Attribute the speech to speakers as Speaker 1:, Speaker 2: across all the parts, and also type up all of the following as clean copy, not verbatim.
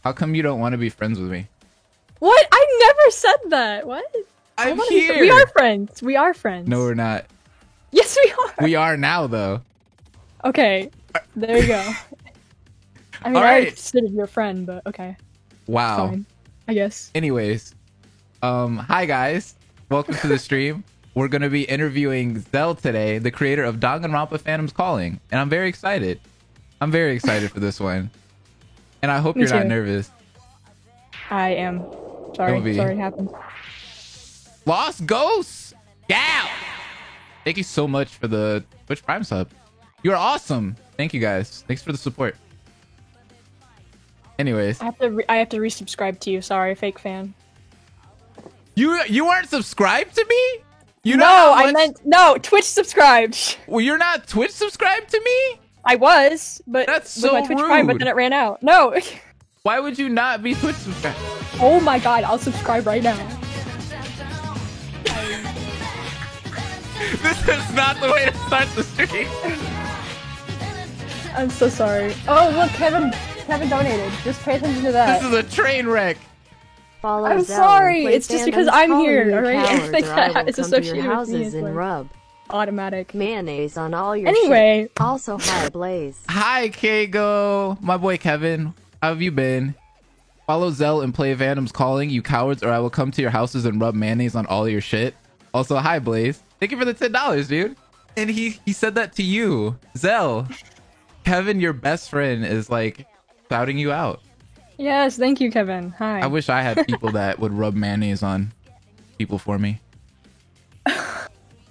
Speaker 1: How come you don't want to be friends with me?
Speaker 2: What? I never said that. What?
Speaker 1: I'm here.
Speaker 2: We are friends. We are friends.
Speaker 1: No, we're not.
Speaker 2: Yes, we are.
Speaker 1: We are now, though.
Speaker 2: Okay. There you go. I mean, I considered your friend, but okay.
Speaker 1: Wow.
Speaker 2: Fine, I guess.
Speaker 1: Anyways, hi guys. Welcome to the stream. We're gonna be interviewing Zell today, the creator of Danganronpa Phantom's Calling, and I'm very excited. I'm very excited for this one, and I hope you're not nervous.
Speaker 2: I am. Sorry. Sorry it happened.
Speaker 1: Lost Ghosts. Yeah. Thank you so much for the Twitch Prime sub. You're awesome. Thank you guys. Thanks for the support. Anyways,
Speaker 2: I have to resubscribe to you. Sorry, fake fan.
Speaker 1: You aren't subscribed to me? You know
Speaker 2: no, I meant no Twitch subscribed.
Speaker 1: Well, you're not Twitch subscribed to me?
Speaker 2: I was, but
Speaker 1: that's
Speaker 2: with my Twitch Prime, but then it ran out. No.
Speaker 1: Why would you not be Twitch subscribed?
Speaker 2: Oh my god, I'll subscribe right now.
Speaker 1: This is not the way to start the stream.
Speaker 2: I'm so sorry. Oh look, Kevin donated. Just pay attention to that.
Speaker 1: This is a train wreck.
Speaker 2: I'm sorry. It's just because I'm here, alright? Everything that is associated with me is like automatic.
Speaker 3: Mayonnaise on all your
Speaker 2: anyway.
Speaker 3: Shit. Also, hi Blaze.
Speaker 1: Hi Kago, my boy Kevin. How have you been? Follow Zell and play Phantom's Calling, you cowards, or I will come to your houses and rub mayonnaise on all your shit. Also, hi Blaze. Thank you for the $10, dude. And he said that to you, Zell. Kevin, your best friend, is like shouting you out.
Speaker 2: Yes, thank you, Kevin. Hi.
Speaker 1: I wish I had people that would rub mayonnaise on people for me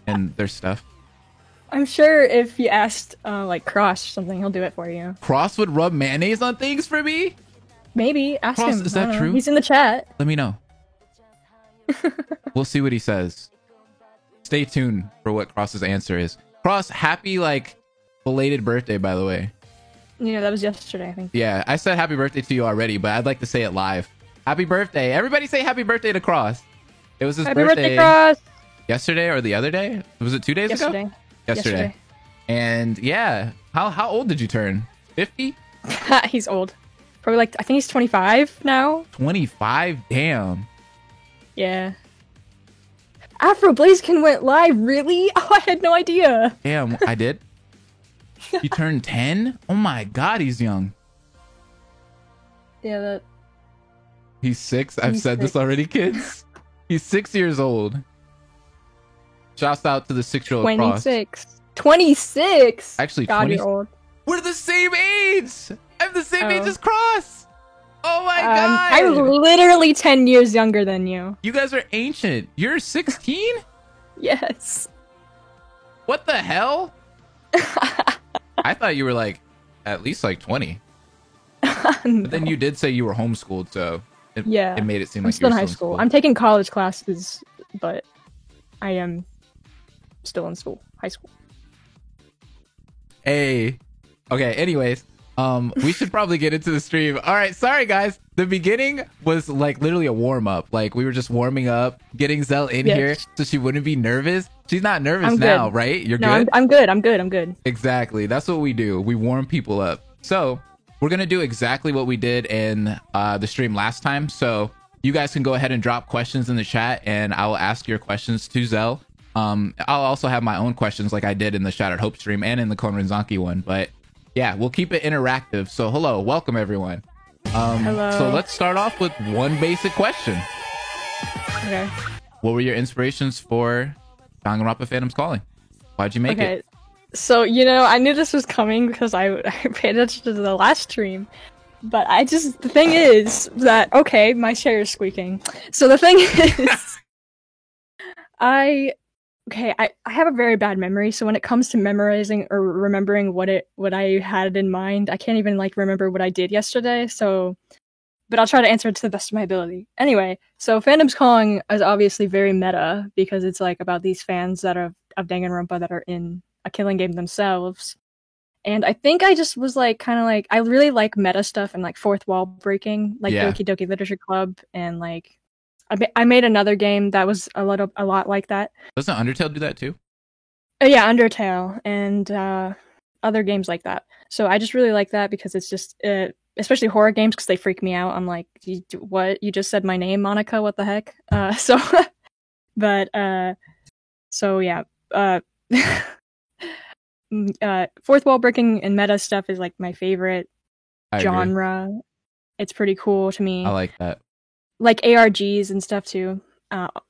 Speaker 1: and their stuff.
Speaker 2: I'm sure if you asked like Cross or something, he'll do it for you.
Speaker 1: Cross would rub mayonnaise on things for me?
Speaker 2: Maybe. Ask
Speaker 1: Cross,
Speaker 2: him.
Speaker 1: Is that true?
Speaker 2: He's in the chat.
Speaker 1: Let me know. We'll see what he says. Stay tuned for what Cross's answer is. Cross, happy like belated birthday, by the way.
Speaker 2: Yeah, that was yesterday, I think.
Speaker 1: Yeah, I said happy birthday to you already, but I'd like to say it live. Happy birthday. Everybody say happy birthday to Cross. It was his birthday.
Speaker 2: Happy birthday, Cross.
Speaker 1: Yesterday or the other day? Was it 2 days ago? Yesterday. And yeah, how old did you turn? 50?
Speaker 2: He's old. Probably like, I think he's 25 now.
Speaker 1: 25? Damn.
Speaker 2: Yeah. Afro Blaziken went live, really? Oh, I had no idea.
Speaker 1: Damn, I did? You turned 10? Oh my god, he's young.
Speaker 2: Yeah, that...
Speaker 1: He's 6? I've said this already, kids. He's 6 years old. Shouts out to the 6-year-old Cross.
Speaker 2: 26. 26?
Speaker 1: Actually,
Speaker 2: God,
Speaker 1: 20...
Speaker 2: you're old.
Speaker 1: We're the same age! I'm the same age as Cross! Oh my god!
Speaker 2: I'm literally 10 years younger than you.
Speaker 1: You guys are ancient. You're 16?
Speaker 2: Yes.
Speaker 1: What the hell? I thought you were like at least like 20.
Speaker 2: No.
Speaker 1: But then you did say you were homeschooled, so it made it seem like
Speaker 2: I'm still
Speaker 1: you're
Speaker 2: in high school. I'm taking college classes, but I am still in school, high school.
Speaker 1: Hey. Okay, anyways, we should probably get into the stream. All right, sorry guys. The beginning was like literally a warm up. Like we were just warming up, getting Zell in here so she wouldn't be nervous. She's not nervous now, right? You're good?
Speaker 2: I'm good. I'm good.
Speaker 1: Exactly. That's what we do. We warm people up. So we're going to do exactly what we did in the stream last time. So you guys can go ahead and drop questions in the chat and I will ask your questions to Zell. I'll also have my own questions like I did in the Shattered Hope stream and in the Konranzanki one. But yeah, we'll keep it interactive. So hello, welcome everyone.
Speaker 2: Hello.
Speaker 1: So let's start off with one basic question.
Speaker 2: Okay.
Speaker 1: What were your inspirations for Danganronpa Phantom's Calling? Why'd you make it?
Speaker 2: So, you know, I knew this was coming because I paid attention to the last stream. But the thing is that, okay, my chair is squeaking. So the thing is, I have a very bad memory, so when it comes to memorizing or remembering what I had in mind, I can't even like remember what I did yesterday, but I'll try to answer it to the best of my ability. Anyway, so Phantom's Calling is obviously very meta because it's like about these fans that are of Danganronpa that are in a killing game themselves. And I think I just was like kind of like I really like meta stuff and like fourth wall breaking, like Doki Doki Literature Club, and like I made another game that was a lot like that.
Speaker 1: Doesn't Undertale do that too?
Speaker 2: Yeah, Undertale and other games like that. So I just really like that because it's just it especially horror games because they freak me out. I'm like, what? You just said my name, Monica? What the heck? So yeah. Fourth wall breaking and meta stuff is like my favorite genre. It's pretty cool to me.
Speaker 1: I like that.
Speaker 2: Like ARGs and stuff too.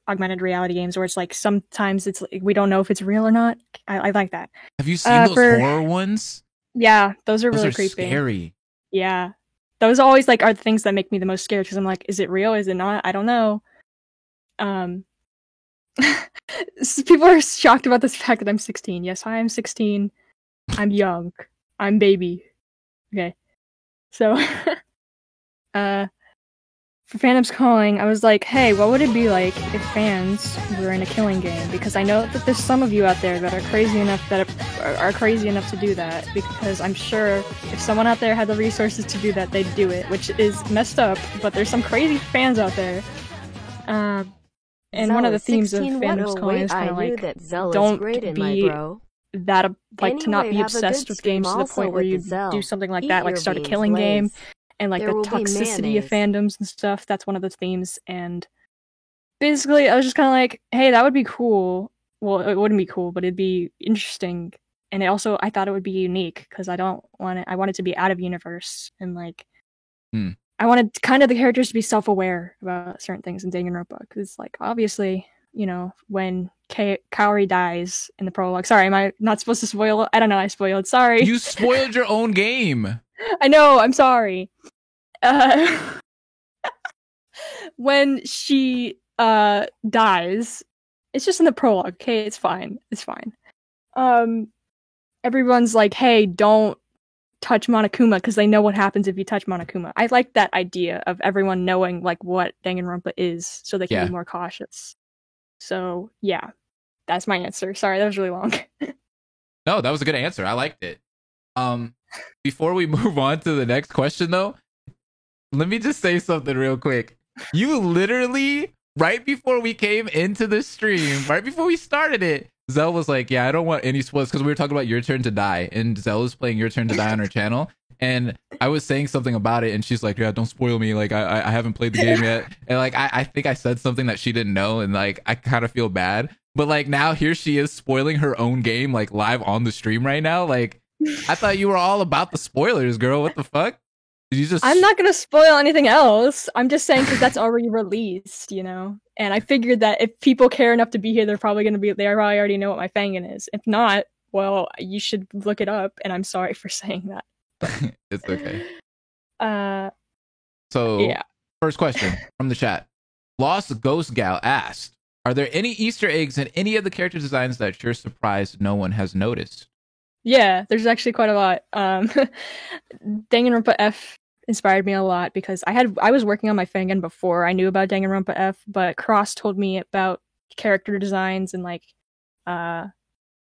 Speaker 2: Augmented reality games where it's like sometimes it's like, we don't know if it's real or not. I like that.
Speaker 1: Have you seen those horror ones?
Speaker 2: Yeah, those are really creepy.
Speaker 1: Scary.
Speaker 2: Yeah, those always like are the things that make me the most scared because I'm like, is it real? Is it not? I don't know. People are shocked about this fact that I'm 16. Yes, I am 16. I'm young. I'm baby. Okay, so for Phantom's Calling, I was like, hey, what would it be like if fans were in a killing game? Because I know that there's some of you out there that are crazy enough to do that. Because I'm sure if someone out there had the resources to do that, they'd do it, which is messed up. But there's some crazy fans out there. And one of the themes of Phantom's Calling is kind of like, don't be that like to not be obsessed with games to the point where you do something like that, like start a killing game. And like the toxicity of fandoms and stuff, that's one of the themes. And basically, I was just kind of like, hey, that would be cool. Well, it wouldn't be cool, but it'd be interesting. And I thought it would be unique because I want it to be out of universe. And like, I wanted kind of the characters to be self-aware about certain things in Danganronpa. Because like, obviously, you know, when Kaori dies in the prologue. Sorry, am I not supposed to spoil it? I don't know, I spoiled. Sorry.
Speaker 1: You spoiled your own game.
Speaker 2: I know, I'm sorry. When she dies, it's just in the prologue, okay? It's fine. It's fine. Everyone's like, hey, don't touch Monokuma because they know what happens if you touch Monokuma. I like that idea of everyone knowing like what Danganronpa is so they can be more cautious. So, yeah. That's my answer. Sorry, that was really long.
Speaker 1: No, that was a good answer. I liked it. Before we move on to the next question, though, let me just say something real quick. You literally, right before we came into the stream, right before we started it, Zell was like, yeah, I don't want any spoilers because we were talking about Your Turn to Die, and Zell was playing Your Turn to Die on her channel, and I was saying something about it, and she's like, yeah, don't spoil me, like, I haven't played the game yet, and like, I think I said something that she didn't know, and like, I kind of feel bad, but like, now here she is spoiling her own game, like, live on the stream right now, like, I thought you were all about the spoilers, girl, what the fuck? Did you just...
Speaker 2: I'm not gonna spoil anything else. I'm just saying because that's already released, you know? And I figured that if people care enough to be here, they probably already know what my fangin is. If not, well, you should look it up, and I'm sorry for saying that.
Speaker 1: It's okay. So, yeah. First question from the chat. Lost Ghost Gal asked, are there any Easter eggs in any of the character designs that you're surprised no one has noticed?
Speaker 2: Yeah, there's actually quite a lot. Danganronpa F inspired me a lot because I was working on my fangin before I knew about Danganronpa F, but Cross told me about character designs and like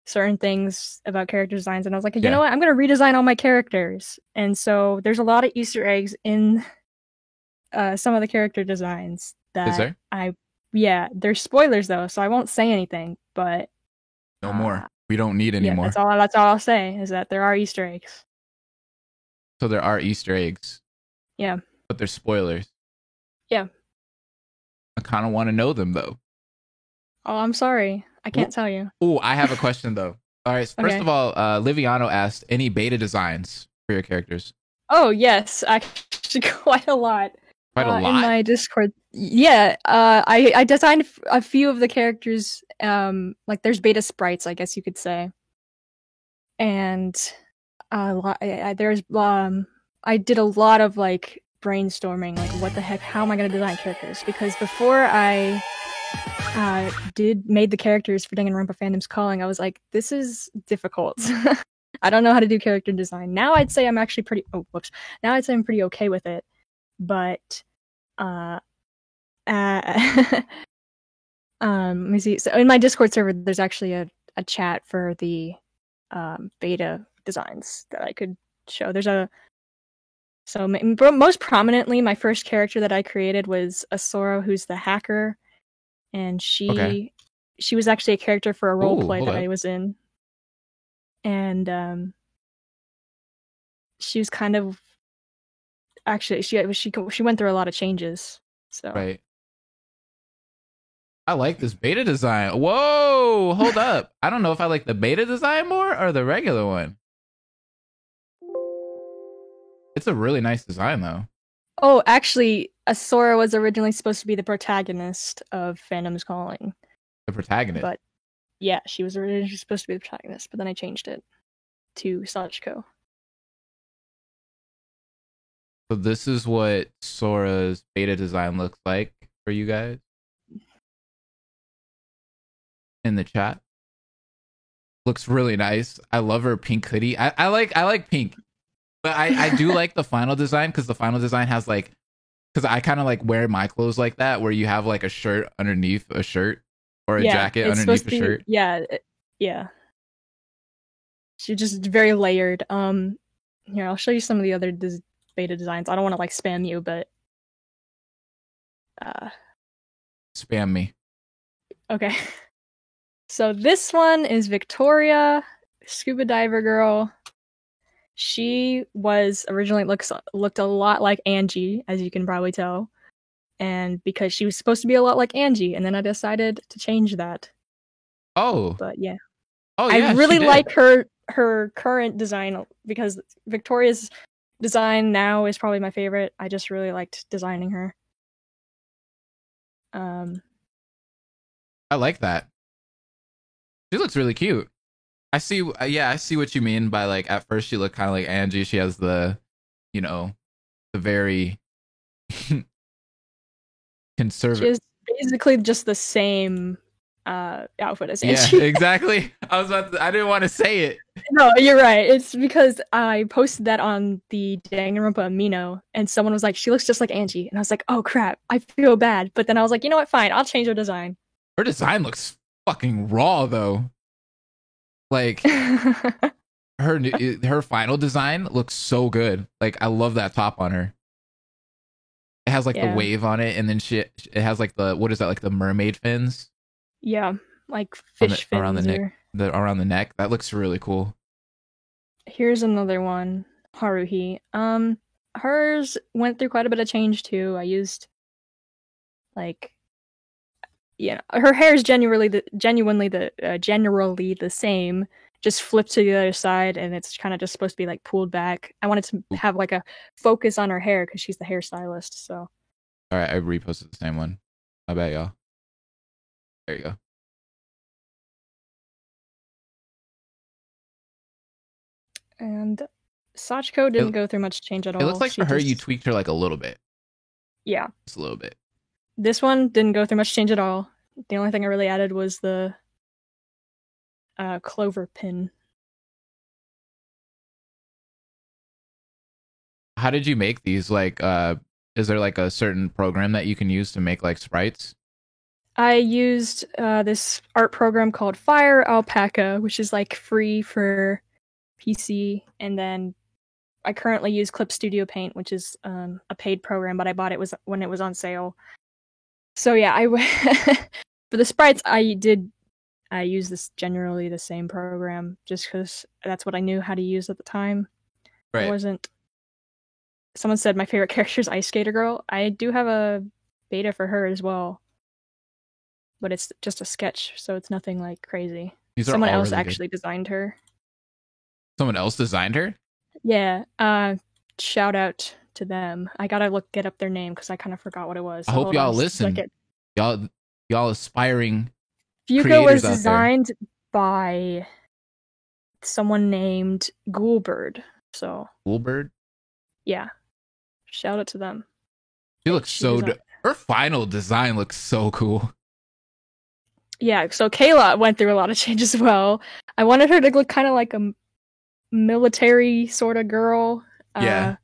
Speaker 2: certain things about character designs, and I was like, you know what, I'm gonna redesign all my characters. And so there's a lot of Easter eggs in some of the character designs that... Is there? There's spoilers though, so I won't say anything, but
Speaker 1: no more. We don't need any more.
Speaker 2: That's all I'll say is that there are Easter eggs.
Speaker 1: So there are Easter eggs.
Speaker 2: Yeah.
Speaker 1: But they're spoilers.
Speaker 2: Yeah.
Speaker 1: I kind of want to know them though.
Speaker 2: Oh, I'm sorry. I can't tell you.
Speaker 1: Oh, I have a question though. All right. First of all, Liviano asked, any beta designs for your characters?
Speaker 2: Oh, yes. Actually, quite a lot.
Speaker 1: Quite a lot?
Speaker 2: In my Discord. Yeah. I designed a few of the characters. Like there's beta sprites, I guess you could say. And I did a lot of like brainstorming, like what the heck, how am I going to design characters? Because before I made the characters for Danganronpa Phantom's Calling, I was like, this is difficult. I don't know how to do character design. Now I'd say I'm actually pretty... Oh, whoops. Now I'd say I'm pretty okay with it. But... let me see. So in my Discord server, there's actually a chat for the beta designs that I could show. So most prominently, my first character that I created was Asoro, who's the hacker. And she was actually a character for a roleplay that I was in. And she was kind of actually she went through a lot of changes. So
Speaker 1: Right. I like this beta design. Whoa, hold up. I don't know if I like the beta design more or the regular one. It's a really nice design though.
Speaker 2: Oh, actually, Sora was originally supposed to be the protagonist of Phantom's Calling.
Speaker 1: The protagonist.
Speaker 2: But yeah, she was originally supposed to be the protagonist, but then I changed it to Sachiko.
Speaker 1: So this is what Sora's beta design looks like for you guys in the chat. Looks really nice. I love her pink hoodie. I like pink. But I do like the final design because the final design has like, because I kind of like wear my clothes like that, where you have like a shirt underneath a shirt or a jacket underneath a shirt.
Speaker 2: Yeah. She's just very layered. Here, I'll show you some of the other beta designs. I don't want to like spam you, but
Speaker 1: Spam me.
Speaker 2: Okay. So this one is Victoria, scuba diver girl. She was originally looked a lot like Angie, as you can probably tell. And because she was supposed to be a lot like Angie, and then I decided to change that.
Speaker 1: Oh.
Speaker 2: But yeah.
Speaker 1: Oh yeah.
Speaker 2: I really like her current design because Victoria's design now is probably my favorite. I just really liked designing her.
Speaker 1: I like that. She looks really cute. I see what you mean by like at first she looked kind of like Angie. She has the, you know, the very conservative.
Speaker 2: She has basically just the same outfit as Angie.
Speaker 1: Yeah, exactly. I didn't want to say it.
Speaker 2: No, you're right. It's because I posted that on the Danganronpa Amino, and someone was like, "She looks just like Angie," and I was like, "Oh crap, I feel bad." But then I was like, "You know what? Fine, I'll change her design."
Speaker 1: Her design looks fucking raw though. Like her final design looks so good. Like I love that top on her. It has like the wave on it, and then it has like the, what is that, like the mermaid fins?
Speaker 2: Yeah, like fish fins
Speaker 1: around the neck. Around the neck. That looks really cool.
Speaker 2: Here's another one, Haruhi. Hers went through quite a bit of change too. I used like, yeah, her hair is generally the same, just flipped to the other side, and it's kind of just supposed to be like pulled back. I wanted to have like a focus on her hair because she's the hairstylist. So,
Speaker 1: all right, I reposted the same one. I bet y'all. There you go.
Speaker 2: And Sachiko didn't go through much change at all.
Speaker 1: It looks like for her, you tweaked her like a little bit.
Speaker 2: Yeah,
Speaker 1: just a little bit.
Speaker 2: This one didn't go through much change at all. The only thing I really added was the clover pin.
Speaker 1: How did you make these? Like, is there like a certain program that you can use to make like sprites?
Speaker 2: I used this art program called Fire Alpaca, which is like free for PC, and then I currently use Clip Studio Paint, which is a paid program, but I bought it when it was on sale. So yeah, for the sprites I use this generally the same program just because that's what I knew how to use at the time.
Speaker 1: Right.
Speaker 2: I wasn't. Someone said my favorite character is Ice Skater Girl. I do have a beta for her as well, but it's just a sketch, so it's nothing like crazy. Someone else really actually designed her.
Speaker 1: Someone else designed her?
Speaker 2: Yeah. Shout out to them. I gotta get up their name because I kind of forgot what it was.
Speaker 1: So I hope y'all listen. Y'all aspiring.
Speaker 2: Fuko was designed by someone named Ghoulbird. So
Speaker 1: Ghoulbird?
Speaker 2: Yeah. Shout out to them.
Speaker 1: She looks so her final design looks so cool.
Speaker 2: Yeah, so Kayla went through a lot of changes as well. I wanted her to look kind of like a military sort of girl.
Speaker 1: Yeah.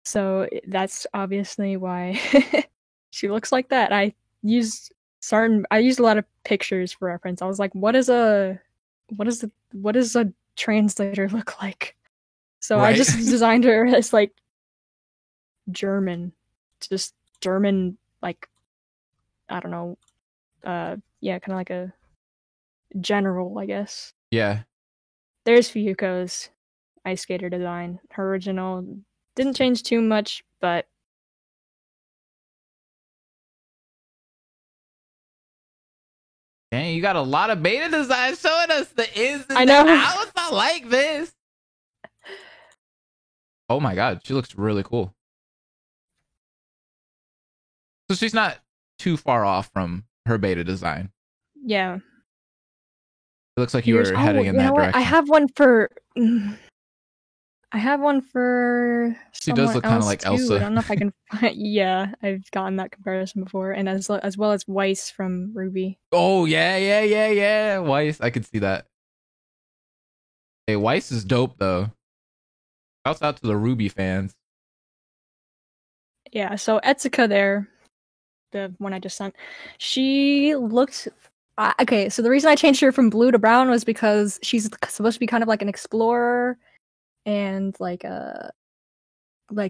Speaker 2: So that's obviously why she looks like that. I used a lot of pictures for reference. I was like, what does a translator look like? So right. I just designed her as like German, like, I don't know, kind of like a general, I guess.
Speaker 1: Yeah.
Speaker 2: There's Fuyuko's Ice Skater design. Her original Didn't change too much, but
Speaker 1: Dang, you got a lot of beta designs showing us the ins and
Speaker 2: I know.
Speaker 1: the outs. I like this. Oh my god, she looks really cool. So she's not too far off from her beta design.
Speaker 2: yeah.
Speaker 1: It looks like you were heading in
Speaker 2: you
Speaker 1: that
Speaker 2: know what?
Speaker 1: direction.
Speaker 2: I have one for. I have one for.
Speaker 1: She does look kind of like
Speaker 2: too.
Speaker 1: Elsa.
Speaker 2: I don't know if I can find. Yeah, I've gotten that comparison before, and as well as Weiss from Ruby.
Speaker 1: Oh yeah. Weiss, I could see that. Hey, Weiss is dope though. Shouts out to the Ruby fans.
Speaker 2: Yeah, so Etsuka there, the one I just sent, she looked. Okay, so the reason I changed her from blue to brown was because she's supposed to be kind of like an explorer, and like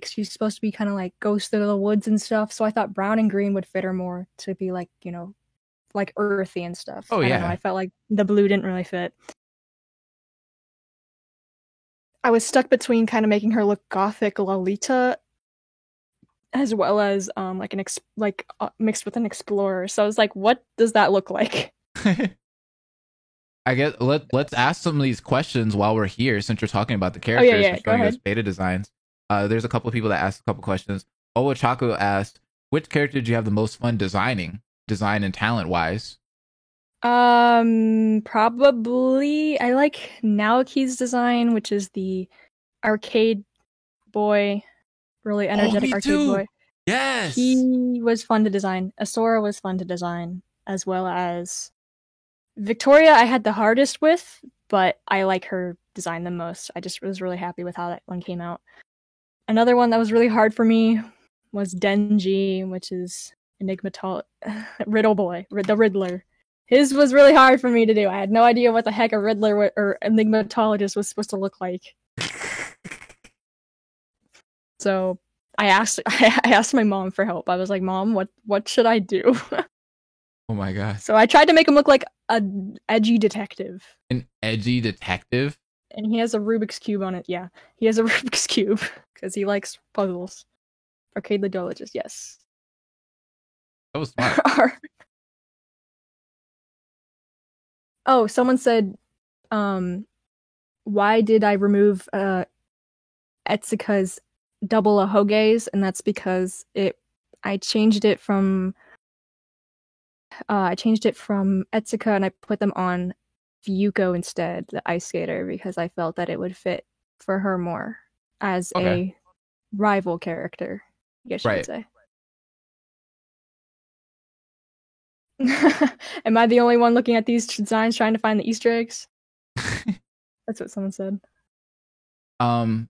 Speaker 2: she's supposed to be kind of like goes through the woods and stuff. So I thought brown and green would fit her more to be like, you know, like earthy and stuff.
Speaker 1: Oh,
Speaker 2: I don't
Speaker 1: yeah.
Speaker 2: know, I felt like the blue didn't really fit. I was stuck between kind of making her look gothic Lolita, as well as like mixed with an explorer. So I was like, what does that look like?
Speaker 1: I guess let's ask some of these questions while we're here, since you're talking about the characters and
Speaker 2: Go
Speaker 1: showing us
Speaker 2: ahead.
Speaker 1: beta designs. There's a couple of people that asked a couple questions. Owachaku asked, which character did you have the most fun design and talent wise?
Speaker 2: Probably I like Naoki's design, which is the arcade boy, really energetic arcade boy.
Speaker 1: Yes.
Speaker 2: He was fun to design. Asura was fun to design, as well as Victoria I had the hardest with, but I like her design the most. I just was really happy with how that one came out. Another one that was really hard for me was Denji, which is Riddle Boy, the Riddler. His was really hard for me to do. I had no idea what the heck a Riddler or enigmatologist was supposed to look like. So I asked my mom for help. I was like, "Mom, what should I do?"
Speaker 1: Oh my god.
Speaker 2: So I tried to make him look like an edgy detective.
Speaker 1: An edgy detective?
Speaker 2: And he has a Rubik's Cube on it. Yeah, he has a Rubik's Cube because he likes puzzles. Arcade Ludologist, yes.
Speaker 1: That was smart.
Speaker 2: Oh, someone said, why did I remove Etsuka's double ahoges? And that's because I changed it from Etsuka and I put them on Ryuko instead, the ice skater, because I felt that it would fit for her more as a rival character, I guess you could say. Am I the only one looking at these designs trying to find the Easter eggs? That's what someone said.
Speaker 1: Moriteru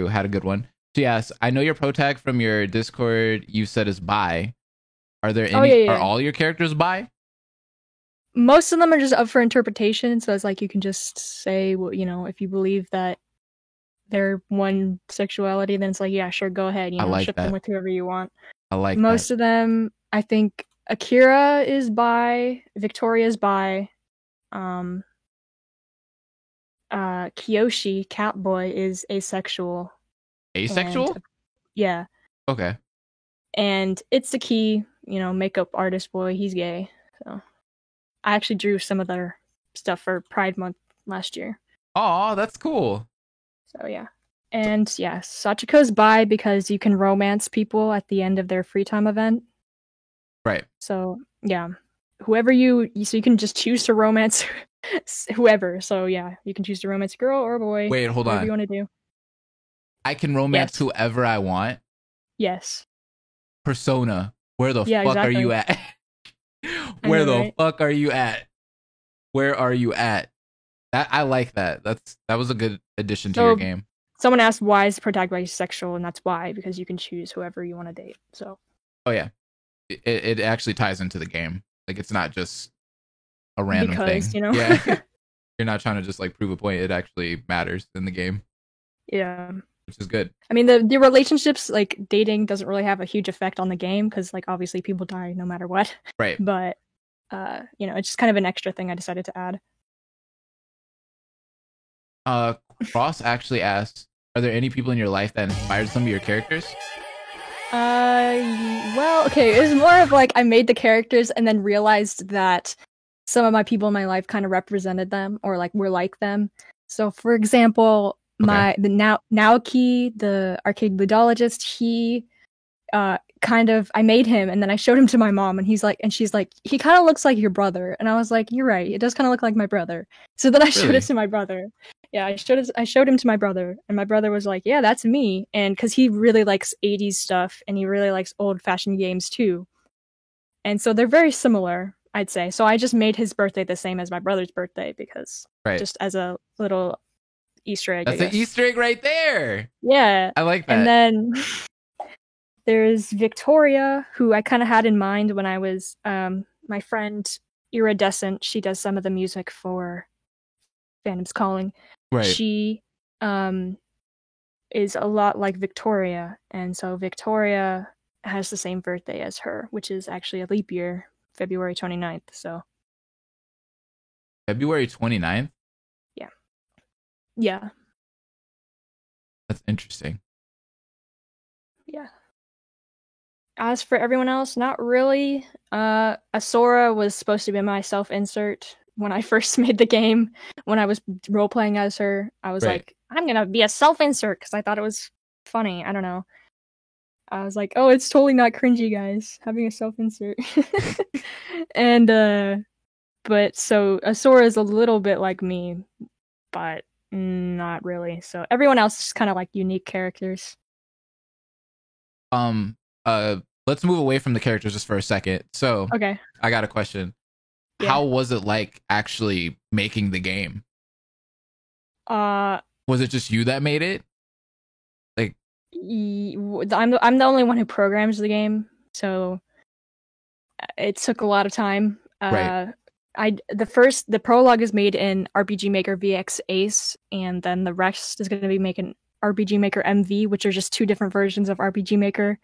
Speaker 1: had a good one. She asked, I know your pro tag from your Discord you said is bi. Are there any are all your characters bi?
Speaker 2: Most of them are just up for interpretation, so it's like you can just say, well, you know, if you believe that they're one sexuality, then it's like, yeah, sure, go ahead, you know,
Speaker 1: like
Speaker 2: ship them with whoever you want.
Speaker 1: I like
Speaker 2: most of them. I think Akira is bi, Victoria's bi, Kiyoshi, Catboy, is asexual.
Speaker 1: Asexual?
Speaker 2: And, yeah.
Speaker 1: Okay.
Speaker 2: And Itsuki, you know, makeup artist boy, he's gay. So I actually drew some of their stuff for Pride Month last year.
Speaker 1: Oh, that's cool.
Speaker 2: So yeah. And yeah, Sachiko's bi because you can romance people at the end of their free time event.
Speaker 1: Right.
Speaker 2: So yeah. Whoever you can just choose to romance whoever. So yeah, you can choose to romance a girl or a boy.
Speaker 1: Wait, hold on.
Speaker 2: Whatever you want to do.
Speaker 1: I can romance whoever I want?
Speaker 2: Yes.
Speaker 1: Persona. Where the fuck are you at? Where the fuck are you at? Where are you at? I like that. That was a good addition to your game.
Speaker 2: Someone asked why is the protagonist bisexual, and that's why, because you can choose whoever you want to date. So.
Speaker 1: Oh yeah, it actually ties into the game. Like it's not just a random thing.
Speaker 2: You know.
Speaker 1: Yeah. You're not trying to just like prove a point. It actually matters in the game.
Speaker 2: Yeah.
Speaker 1: Which is good.
Speaker 2: I mean, the relationships, like dating, doesn't really have a huge effect on the game because, like, obviously people die no matter what.
Speaker 1: Right.
Speaker 2: But, you know, it's just kind of an extra thing I decided to add.
Speaker 1: Cross actually asked, Are there any people in your life that inspired some of your characters?
Speaker 2: Well, okay, it was more of like I made the characters and then realized that some of my people in my life kind of represented them or like were like them. So, for example, Naoki, the arcade ludologist, he I made him and then I showed him to my mom and she's like, he kind of looks like your brother. And I was like, you're right, it does kind of look like my brother. So then I showed it to my brother. Yeah, I showed him to my brother, and my brother was like, yeah, that's me. And because he really likes 80s stuff and he really likes old-fashioned games too. And so they're very similar, I'd say. So I just made his birthday the same as my brother's birthday because just as a little Easter egg.
Speaker 1: That's an Easter egg right there.
Speaker 2: Yeah.
Speaker 1: I like that.
Speaker 2: And then there's Victoria, who I kind of had in mind when I was my friend Iridescent. She does some of the music for Phantom's Calling.
Speaker 1: Right.
Speaker 2: She is a lot like Victoria, and so Victoria has the same birthday as her, which is actually a leap year, February 29th. So
Speaker 1: February 29th?
Speaker 2: Yeah. Yeah.
Speaker 1: That's interesting.
Speaker 2: Yeah. As for everyone else, not really. Asura was supposed to be my self-insert when I first made the game. When I was role-playing as her, I was like, I'm gonna be a self-insert because I thought it was funny. I don't know. I was like, oh, it's totally not cringy, guys, having a self-insert. And, but so Asura is a little bit like me, but not really. So everyone else is kind of like unique characters.
Speaker 1: Let's move away from the characters just for a second. So,
Speaker 2: okay,
Speaker 1: I got a question.
Speaker 2: Yeah.
Speaker 1: How was it like actually making the game? Was it just you that made it? Like,
Speaker 2: I'm the only one who programs the game, so it took a lot of time.
Speaker 1: Right.
Speaker 2: The prologue is made in RPG Maker VX Ace, and then the rest is going to be making RPG Maker MV, which are just two different versions of RPG Maker.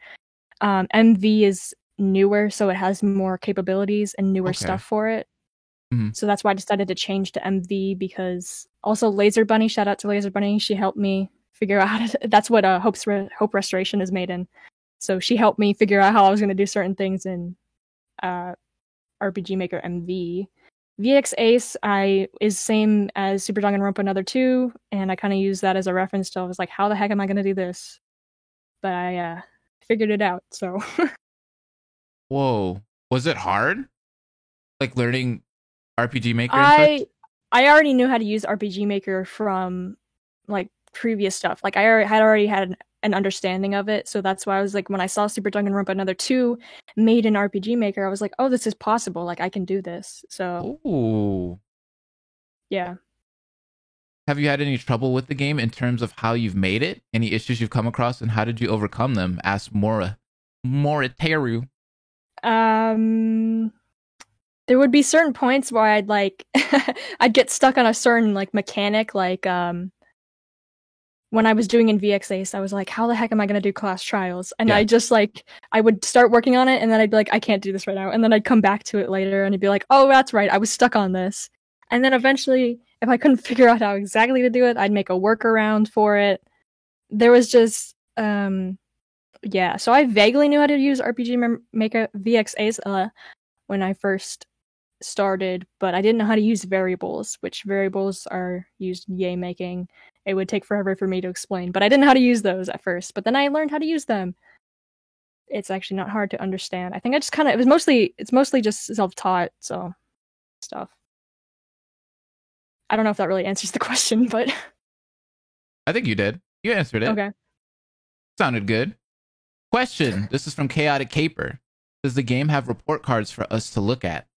Speaker 2: MV is newer, so it has more capabilities and newer stuff for it.
Speaker 1: Mm-hmm.
Speaker 2: So that's why I decided to change to MV, because also Laser Bunny, shout out to Laser Bunny, she helped me figure out how to, that's what Hope Restoration is made in. So she helped me figure out how I was going to do certain things in RPG Maker MV. VX Ace is same as Super Danganronpa Another 2, and I kind of use that as a reference to, I was like, how the heck am I going to do this? But I figured it out, so.
Speaker 1: Whoa. Was it hard? Like learning RPG Maker
Speaker 2: and such? I already knew how to use RPG Maker from like previous stuff. Like I already had an understanding of it, so that's why I was like, when I saw Super Danganronpa Another 2 made in RPG Maker, I was like, oh, this is possible. Like I can do this. So.
Speaker 1: Ooh.
Speaker 2: Yeah.
Speaker 1: Have you had any trouble with the game in terms of how you've made it? Any issues you've come across, and how did you overcome them? Ask Moriteru.
Speaker 2: There would be certain points where I'd like I'd get stuck on a certain like mechanic, like when I was doing in VX Ace, I was like, how the heck am I going to do class trials? And I just like, I would start working on it and then I'd be like, I can't do this right now. And then I'd come back to it later and I'd be like, oh, that's right, I was stuck on this. And then eventually, if I couldn't figure out how exactly to do it, I'd make a workaround for it. There was just, yeah. So I vaguely knew how to use RPG Maker VX Ace when I first started, but I didn't know how to use variables, which variables are used in game making. It would take forever for me to explain, but I didn't know how to use those at first, but then I learned how to use them. It's actually not hard to understand. I think I just kind of, it's mostly just self-taught, so stuff. I don't know if that really answers the question, but
Speaker 1: I think you did. You answered it.
Speaker 2: Okay.
Speaker 1: Sounded good. Question. This is from Chaotic Caper. Does the game have report cards for us to look at?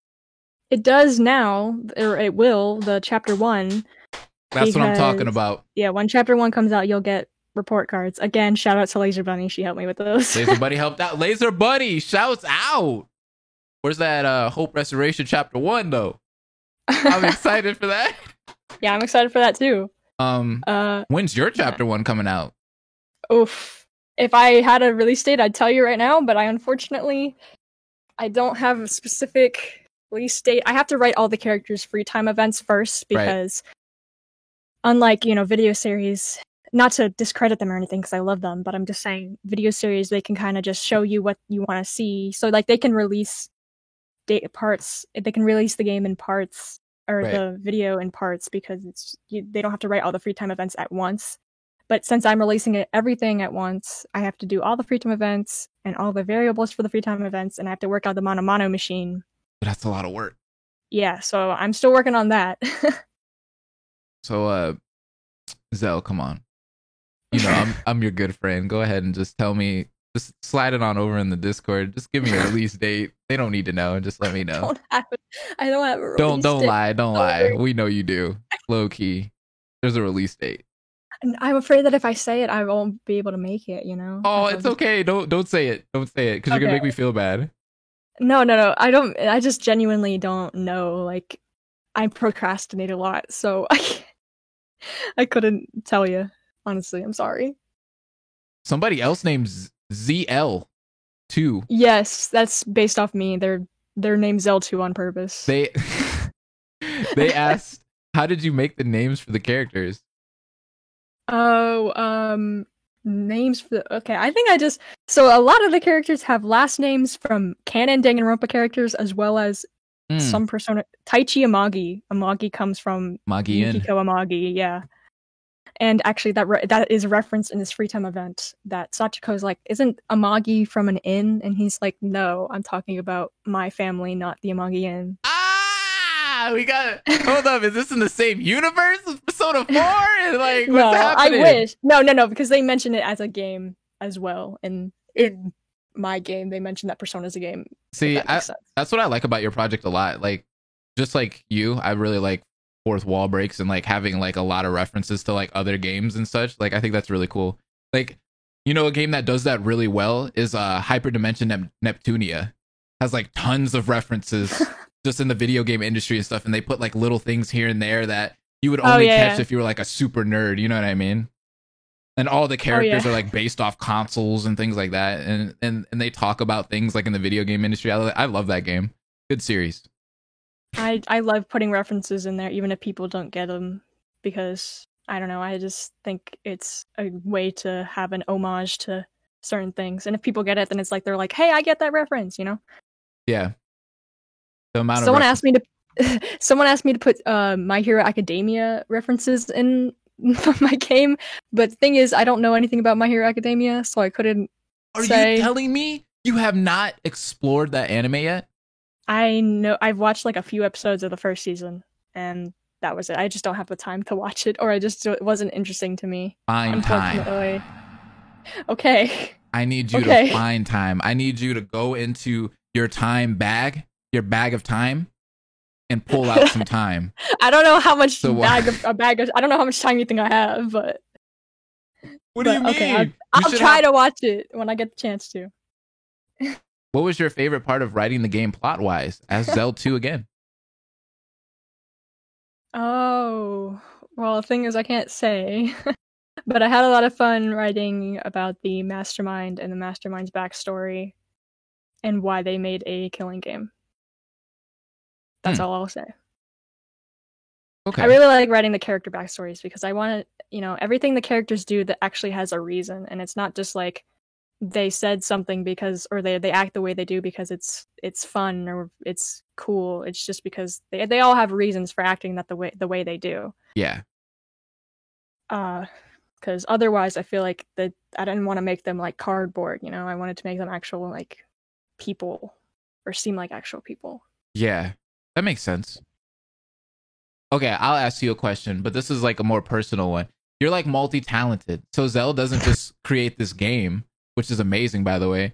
Speaker 2: It does now, or it will, the chapter 1.
Speaker 1: That's what I'm talking about.
Speaker 2: Yeah, when chapter 1 comes out, you'll get report cards. Again, shout out to Laser Bunny. She helped me with those.
Speaker 1: Laser Bunny helped out. Laser Bunny, shouts out. Where's that Hope Restoration chapter 1 though? I'm excited for that.
Speaker 2: Yeah, I'm excited for that too.
Speaker 1: When's your chapter 1 coming out?
Speaker 2: Oof. If I had a release date, I'd tell you right now, but I don't have a specific release date. I have to write all the characters' free time events first because unlike, video series, not to discredit them or anything because I love them, but I'm just saying video series, they can kind of just show you what you want to see. So like they can release data parts, they can release the game in parts or
Speaker 1: Right.
Speaker 2: the video in parts because they don't have to write all the free time events at once. But since I'm releasing everything at once, I have to do all the free time events and all the variables for the free time events, and I have to work out the mono machine.
Speaker 1: But that's a lot of work.
Speaker 2: Yeah, so I'm still working on that.
Speaker 1: So, Zell, come on. You know, I'm your good friend. Go ahead and just tell me. Just slide it on over in the Discord. Just give me a release date. They don't need to know. Just let me know.
Speaker 2: I don't have a release
Speaker 1: Don't
Speaker 2: date.
Speaker 1: lie. Don't lie. We know you do. Low key. There's a release date.
Speaker 2: I'm afraid that if I say it, I won't be able to make it. You know.
Speaker 1: Oh, it's okay. Don't say it. Don't say it because you're gonna make me feel bad.
Speaker 2: No. I don't. I just genuinely don't know. Like, I procrastinate a lot, so I couldn't tell you. Honestly, I'm sorry.
Speaker 1: Somebody else named ZL2.
Speaker 2: Yes, that's based off me. Their name's Zell2 on purpose.
Speaker 1: They asked, how did you make the names for the characters?
Speaker 2: Oh, names for the... Okay, I think so a lot of the characters have last names from canon Danganronpa characters as well as some Persona... Taichi Amagi. Amagi comes from
Speaker 1: Magi-in.
Speaker 2: Yukiko Amagi, yeah. And actually, that is referenced in this free time event that Sachiko's like, isn't Amagi from an inn? And he's like, no, I'm talking about my family, not the Amagi Inn.
Speaker 1: We got it. Hold up, is this in the same universe as Persona 4? And like, what's
Speaker 2: No,
Speaker 1: happening?
Speaker 2: I wish. No, because they mention it as a game as well. And in my game, they mentioned that Persona's a game.
Speaker 1: See,
Speaker 2: That makes sense.
Speaker 1: that's what I like about your project a lot. Like, just like you, I really like fourth wall breaks and like having like a lot of references to like other games and such. Like, I think that's really cool. Like, you know, a game that does that really well is Hyperdimension Neptunia. Has like tons of references just in the video game industry and stuff, and they put like little things here and there that you would only catch if you were like a super nerd, you know what I mean? And all the characters are like based off consoles and things like that, and they talk about things like in the video game industry. I love that game. Good series.
Speaker 2: I love putting references in there, even if people don't get them, because I don't know. I just think it's a way to have an homage to certain things, and if people get it, then it's like they're like, "Hey, I get that reference," you know?
Speaker 1: Yeah. The amount
Speaker 2: someone
Speaker 1: of
Speaker 2: asked me to put My Hero Academia references in my game, but the thing is, I don't know anything about My Hero Academia, so I couldn't.
Speaker 1: Are you telling me you have not explored that anime yet?
Speaker 2: I know I've watched like a few episodes of the first season, and that was it. I just don't have the time to watch it, or it wasn't interesting to me.
Speaker 1: Find time.
Speaker 2: Okay.
Speaker 1: I need you to find time. I need you to go into your bag of time, and pull out some time.
Speaker 2: I don't know how much
Speaker 1: I
Speaker 2: don't know how much time you think I have, but
Speaker 1: what do you mean?
Speaker 2: Okay, I'll try to watch it when I get the chance to.
Speaker 1: What was your favorite part of writing the game plot wise as Zell2 again?
Speaker 2: Oh, well, the thing is, I can't say, but I had a lot of fun writing about the mastermind and the mastermind's backstory and why they made a killing game. That's all I'll say.
Speaker 1: Okay.
Speaker 2: I really like writing the character backstories because I want to, everything the characters do that actually has a reason, and it's not just like they said something or they act the way they do because it's fun or it's cool. It's just because they all have reasons for acting the way they do.
Speaker 1: Yeah.
Speaker 2: Because otherwise, I feel like I didn't want to make them like cardboard. I wanted to make them actual like people or seem like actual people.
Speaker 1: Yeah. That makes sense. Okay, I'll ask you a question, but this is like a more personal one. You're like multi-talented. So Zell doesn't just create this game, which is amazing, by the way,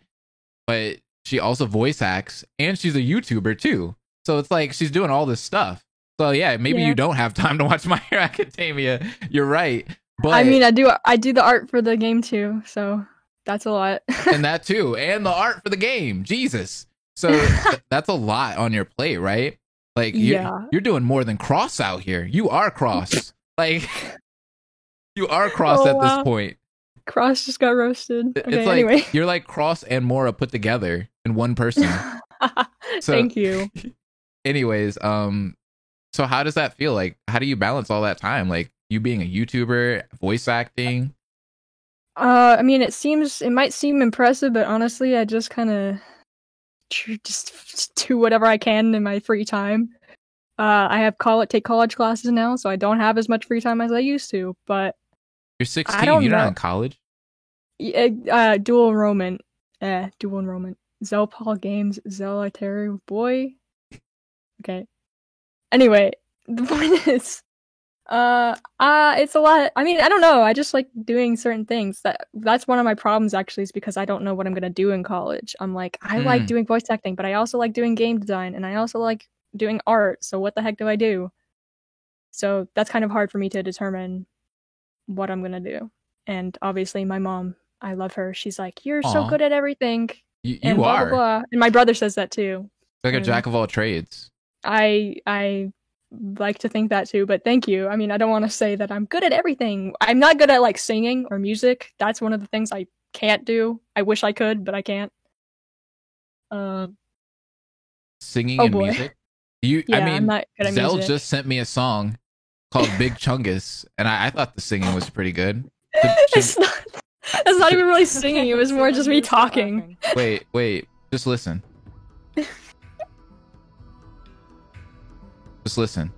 Speaker 1: but she also voice acts and she's a YouTuber too. So it's like she's doing all this stuff. So yeah, maybe you don't have time to watch My Hero Academia. You're right. But
Speaker 2: I mean, I do the art for the game too, so that's a lot.
Speaker 1: And that too, and the art for the game. Jesus. So that's a lot on your plate, right? Like you're doing more than Cross out here. You are Cross. Like you are Cross at this point.
Speaker 2: Cross just got roasted. Okay,
Speaker 1: it's like
Speaker 2: anyway.
Speaker 1: You're like Cross and Mora put together in one person.
Speaker 2: Thank you.
Speaker 1: Anyways, so how does that feel? Like, how do you balance all that time? Like, you being a YouTuber, voice acting?
Speaker 2: I mean, it might seem impressive, but honestly, I just kind of just do whatever I can in my free time. I have take college classes now, so I don't have as much free time as I used to. But
Speaker 1: You're 16.
Speaker 2: I don't
Speaker 1: You're
Speaker 2: know.
Speaker 1: not in college.
Speaker 2: Dual enrollment. Dual enrollment. Zell Paul Games. Zell Artery boy. Okay. Anyway, the point is, it's a lot. I mean, I don't know. I just like doing certain things. That's one of my problems actually, is because I don't know what I'm gonna do in college. I'm like, I like doing voice acting, but I also like doing game design, and I also like doing art. So what the heck do I do? So that's kind of hard for me to determine what I'm gonna do. And obviously, my mom, I love her. She's like, "You're so
Speaker 1: Aw.
Speaker 2: good at everything."
Speaker 1: You
Speaker 2: And blah,
Speaker 1: are
Speaker 2: blah, blah. And my brother says that too.
Speaker 1: like a jack of all trades.
Speaker 2: I like to think that too, but thank you. I mean, I don't want to say that I'm good at everything. I'm not good at like singing or music. That's one of the things I can't do. I wish I could, but I can't.
Speaker 1: Singing
Speaker 2: Oh
Speaker 1: and
Speaker 2: boy.
Speaker 1: music.
Speaker 2: Yeah,
Speaker 1: I mean,
Speaker 2: I'm not good at
Speaker 1: Zell
Speaker 2: music.
Speaker 1: just sent me a song called Big Chungus, and I thought the singing was pretty good.
Speaker 2: It's not even really singing. It was more just me talking.
Speaker 1: Wait, just listen. Just listen.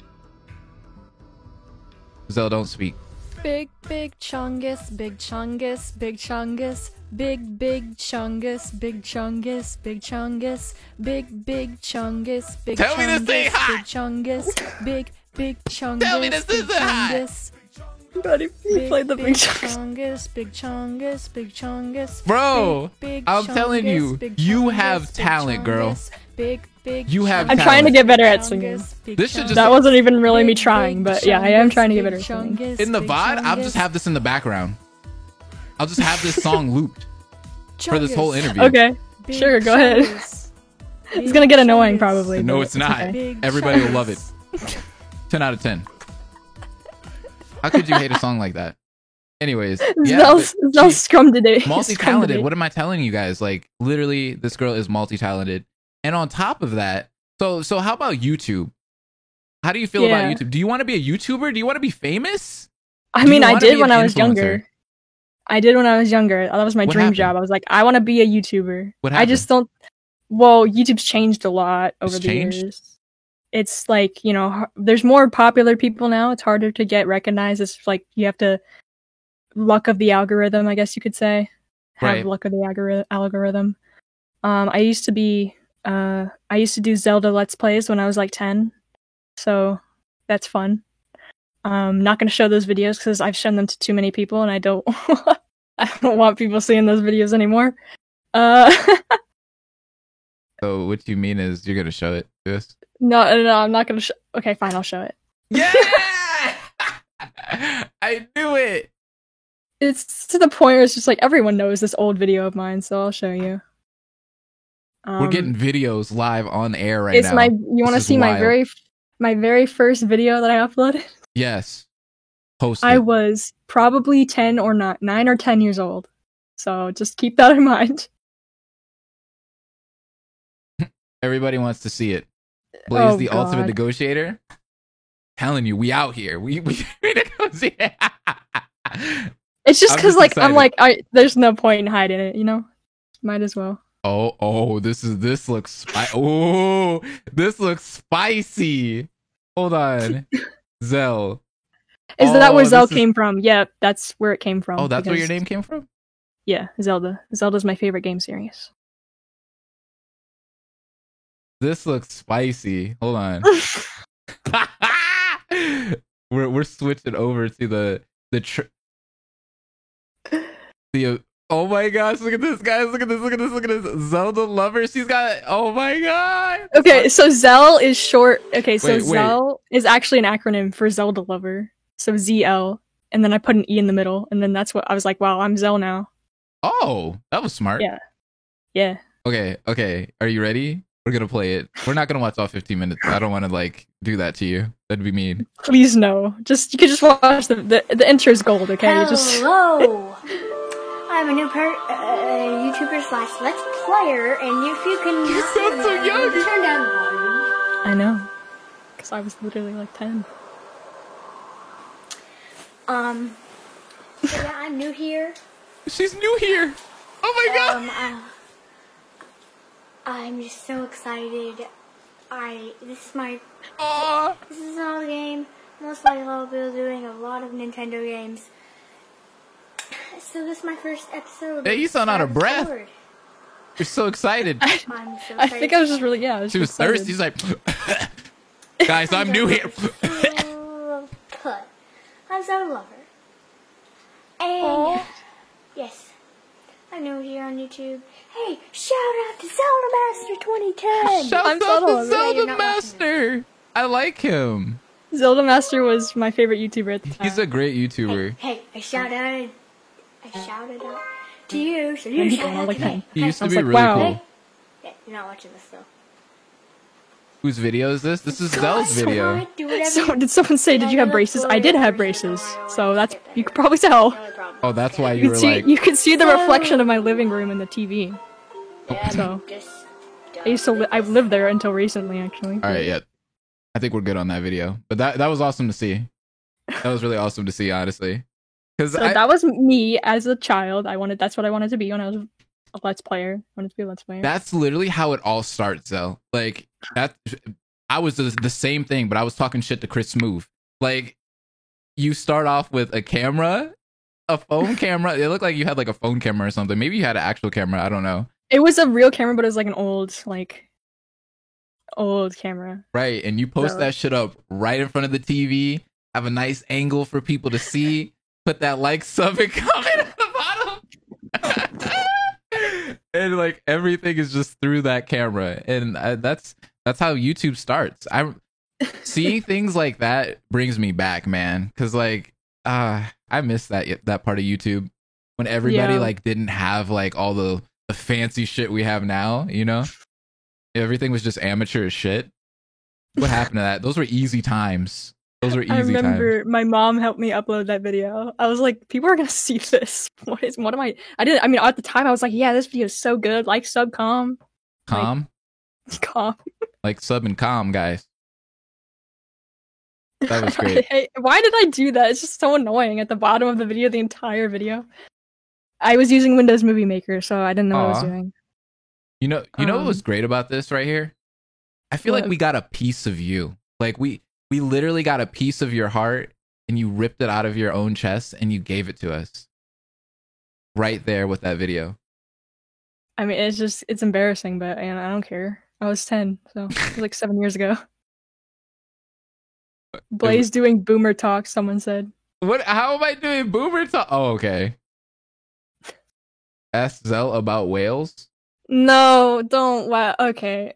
Speaker 1: Zell, don't speak.
Speaker 2: Big chungus, big chungus, big chungus, big chungus, big chungus, big chungus, big chungus, big
Speaker 1: Tell me this ain't hot!
Speaker 2: big chungus, big chungus.
Speaker 1: Tell me this isn't hot!
Speaker 2: You played the big
Speaker 4: chungus, big chungus, big chungus.
Speaker 1: Bro,
Speaker 4: big
Speaker 1: I'm telling you,
Speaker 4: big
Speaker 1: you
Speaker 4: chungus,
Speaker 1: have
Speaker 4: big
Speaker 1: talent, girl.
Speaker 4: chungus, Big
Speaker 1: You have
Speaker 2: I'm
Speaker 1: talent.
Speaker 2: trying to get better at singing.
Speaker 1: This should just-
Speaker 2: That wasn't even really me trying, but yeah, I am trying to get better at singing.
Speaker 1: In the VOD, I'll just have this in the background. I'll just have this song looped for this whole interview.
Speaker 2: Okay, sure, go ahead. It's gonna get annoying probably.
Speaker 1: No,
Speaker 2: but
Speaker 1: it's not.
Speaker 2: okay.
Speaker 1: Everybody will love it. 10 out of 10. How could you hate a song like that? Anyways, yeah,
Speaker 2: Zell scrum today.
Speaker 1: multi-talented. What am I telling you guys? Like, literally, this girl is multi-talented. And on top of that, so how about YouTube? How do you feel about YouTube? Do you want to be a YouTuber? Do you want to be famous?
Speaker 2: I mean, I did when I was younger. I did when I was younger. That was my dream job. I was like, I want to be a YouTuber.
Speaker 1: What happened?
Speaker 2: I just don't. Well, YouTube's changed a lot over the years. It's like, you know, there's more popular people now. It's harder to get recognized. It's like you have to luck of the algorithm, I guess you could say. Have luck of the algorithm. I used to do Zelda Let's Plays when I was like 10. So that's fun. Not going to show those videos because I've shown them to too many people and I don't I don't want people seeing those videos anymore.
Speaker 1: So what you mean is you're going to show it to us?
Speaker 2: No, I'm not going to okay, fine, I'll show it.
Speaker 1: Yeah! I knew it!
Speaker 2: It's to the point where it's just like everyone knows this old video of mine, so I'll show you.
Speaker 1: We're getting videos live on air right now.
Speaker 2: You want to see my very first video that I uploaded?
Speaker 1: Yes. Post it.
Speaker 2: I was probably 9 or 10 years old. So just keep that in mind.
Speaker 1: Everybody wants to see it. Blaze the ultimate negotiator. Telling you, we out here. We negotiate.
Speaker 2: It's just because like excited. I'm like there's no point in hiding it, you know? Might as well.
Speaker 1: Oh, this looks spicy. Hold on. Zell.
Speaker 2: Is that where Zell came from? Yeah, that's where it came from.
Speaker 1: Oh, that's where your name came from?
Speaker 2: Yeah, Zelda. Zelda's my favorite game series.
Speaker 1: This looks spicy. Hold on. we're switching over to oh my gosh, look at this, guys. Look at this. Zelda lover. She's got, oh my god.
Speaker 2: Okay, so Zell is short. Okay, so Zell is actually an acronym for Zelda lover. So ZL. And then I put an E in the middle. And then that's what I was like, wow, I'm Zell now.
Speaker 1: Oh, that was smart.
Speaker 2: Yeah.
Speaker 1: Okay. Are you ready? We're going to play it. We're not going to watch all 15 minutes. I don't want to like do that to you. That'd be mean.
Speaker 2: Please no. You could just watch the intro's gold, okay?
Speaker 5: Hello. I'm a new YouTuber / Let's Player, and if you can
Speaker 1: so young.
Speaker 5: Turn down the volume.
Speaker 2: I know. Because I was literally like 10.
Speaker 5: So yeah, I'm new here.
Speaker 1: She's new here. Oh my god.
Speaker 5: I'm just so excited. This is my
Speaker 1: Aw.
Speaker 5: This is another game. Most likely I'll be doing a lot of Nintendo games. So this is my first episode.
Speaker 1: Hey, you sound out of breath.
Speaker 5: Sword.
Speaker 1: You're so excited.
Speaker 5: I'm so
Speaker 2: I
Speaker 5: excited.
Speaker 2: think I was just really
Speaker 1: She was
Speaker 2: excited.
Speaker 1: thirsty. She's like, guys, I'm new here.
Speaker 5: I'm so lover. And yes, I'm new here on YouTube. Hey, shout out to Zelda Master 2010.
Speaker 1: Shout
Speaker 2: I'm
Speaker 1: out
Speaker 2: Zelda.
Speaker 1: to
Speaker 2: Yeah,
Speaker 5: you're
Speaker 1: Zelda
Speaker 5: not watching
Speaker 1: Master. I like him.
Speaker 2: Zelda Master was my favorite YouTuber at the time.
Speaker 1: He's a great YouTuber.
Speaker 5: Hey, I shouted out to you, so you
Speaker 2: And he
Speaker 5: shout
Speaker 2: got
Speaker 5: out
Speaker 2: like
Speaker 5: to me.
Speaker 2: him.
Speaker 1: He used to
Speaker 2: I was
Speaker 1: be
Speaker 2: like,
Speaker 1: really
Speaker 2: wow.
Speaker 1: cool.
Speaker 5: Yeah, you're not watching this though.
Speaker 1: Whose video is this? This is Zel's video.
Speaker 5: Do whatever
Speaker 2: So did someone say, did you have braces? I did have braces, so that's you could probably tell.
Speaker 5: No problem.
Speaker 1: Oh, that's why
Speaker 2: You
Speaker 1: you
Speaker 2: could
Speaker 1: were
Speaker 2: see
Speaker 1: like,
Speaker 2: you could see the reflection of my living room in the TV.
Speaker 5: Yeah,
Speaker 2: So
Speaker 5: just
Speaker 2: I used to I've lived there until recently, actually.
Speaker 1: all right, yeah. I think we're good on that video. But that was awesome to see. That was really awesome to see, honestly. Because
Speaker 2: So that was me as a child. That's what I wanted to be when I was a Let's Player. I wanted to be a Let's Player.
Speaker 1: that's literally how it all starts, though. Like that, I was the same thing, but I was talking shit to Chris Smooth. Like, you start off with a camera, a phone camera. It looked like you had like a phone camera or something. Maybe you had an actual camera. I don't know.
Speaker 2: It was a real camera, but it was like an old camera.
Speaker 1: Right, and you post
Speaker 2: So-
Speaker 1: that shit up right in front of the TV. Have a nice angle for people to see. Put that like, sub, and comment at the bottom. And like everything is just through that camera, and that's how YouTube starts. Seeing things like that brings me back, man, because like I miss that part of YouTube when everybody
Speaker 2: Yeah.
Speaker 1: like didn't have like all the fancy shit we have now. You know, everything was just amateur as shit. What happened to that? Those were easy times. Those were easy
Speaker 2: I
Speaker 1: times.
Speaker 2: remember my mom helped me upload that video. I was like, people are gonna see this. What am I didn't, I mean, at the time I was like, yeah, this video is so good. Like, sub, calm.
Speaker 1: Calm,
Speaker 2: Calm.
Speaker 1: like sub and calm, guys. That was great.
Speaker 2: Why did I do that? It's just so annoying at the bottom of the video, the entire video. I was using Windows Movie Maker, so I didn't know what I was
Speaker 1: Aw.
Speaker 2: doing.
Speaker 1: You know what was great about this right here? I feel like
Speaker 2: What?
Speaker 1: we got a piece of you. Like we literally got a piece of your heart, and you ripped it out of your own chest and you gave it to us. Right there with that video.
Speaker 2: I mean, it's embarrassing, but I don't care. I was 10, so it was like 7 years ago. Blaze doing boomer talk, someone said.
Speaker 1: What? How am I doing boomer talk? Oh, okay. Ask Zell about whales.
Speaker 2: No, don't. Wow. Okay.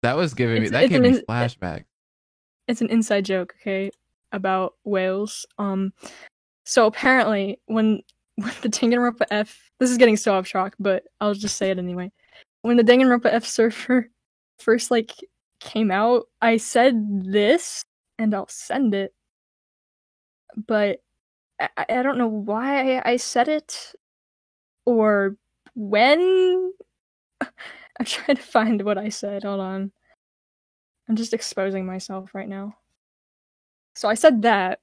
Speaker 1: That was giving me
Speaker 2: It's-
Speaker 1: that
Speaker 2: it's
Speaker 1: gave
Speaker 2: an
Speaker 1: me
Speaker 2: ins-
Speaker 1: flashbacks.
Speaker 2: It's an inside joke, okay, about whales. So apparently, when the Danganronpa F, this is getting so off track, but I'll just say it anyway. When the Danganronpa F server first like came out, I said this, and I'll send it, but I don't know why I said it or when. I'm trying to find what I said. Hold on. I'm just exposing myself right now. So I said that.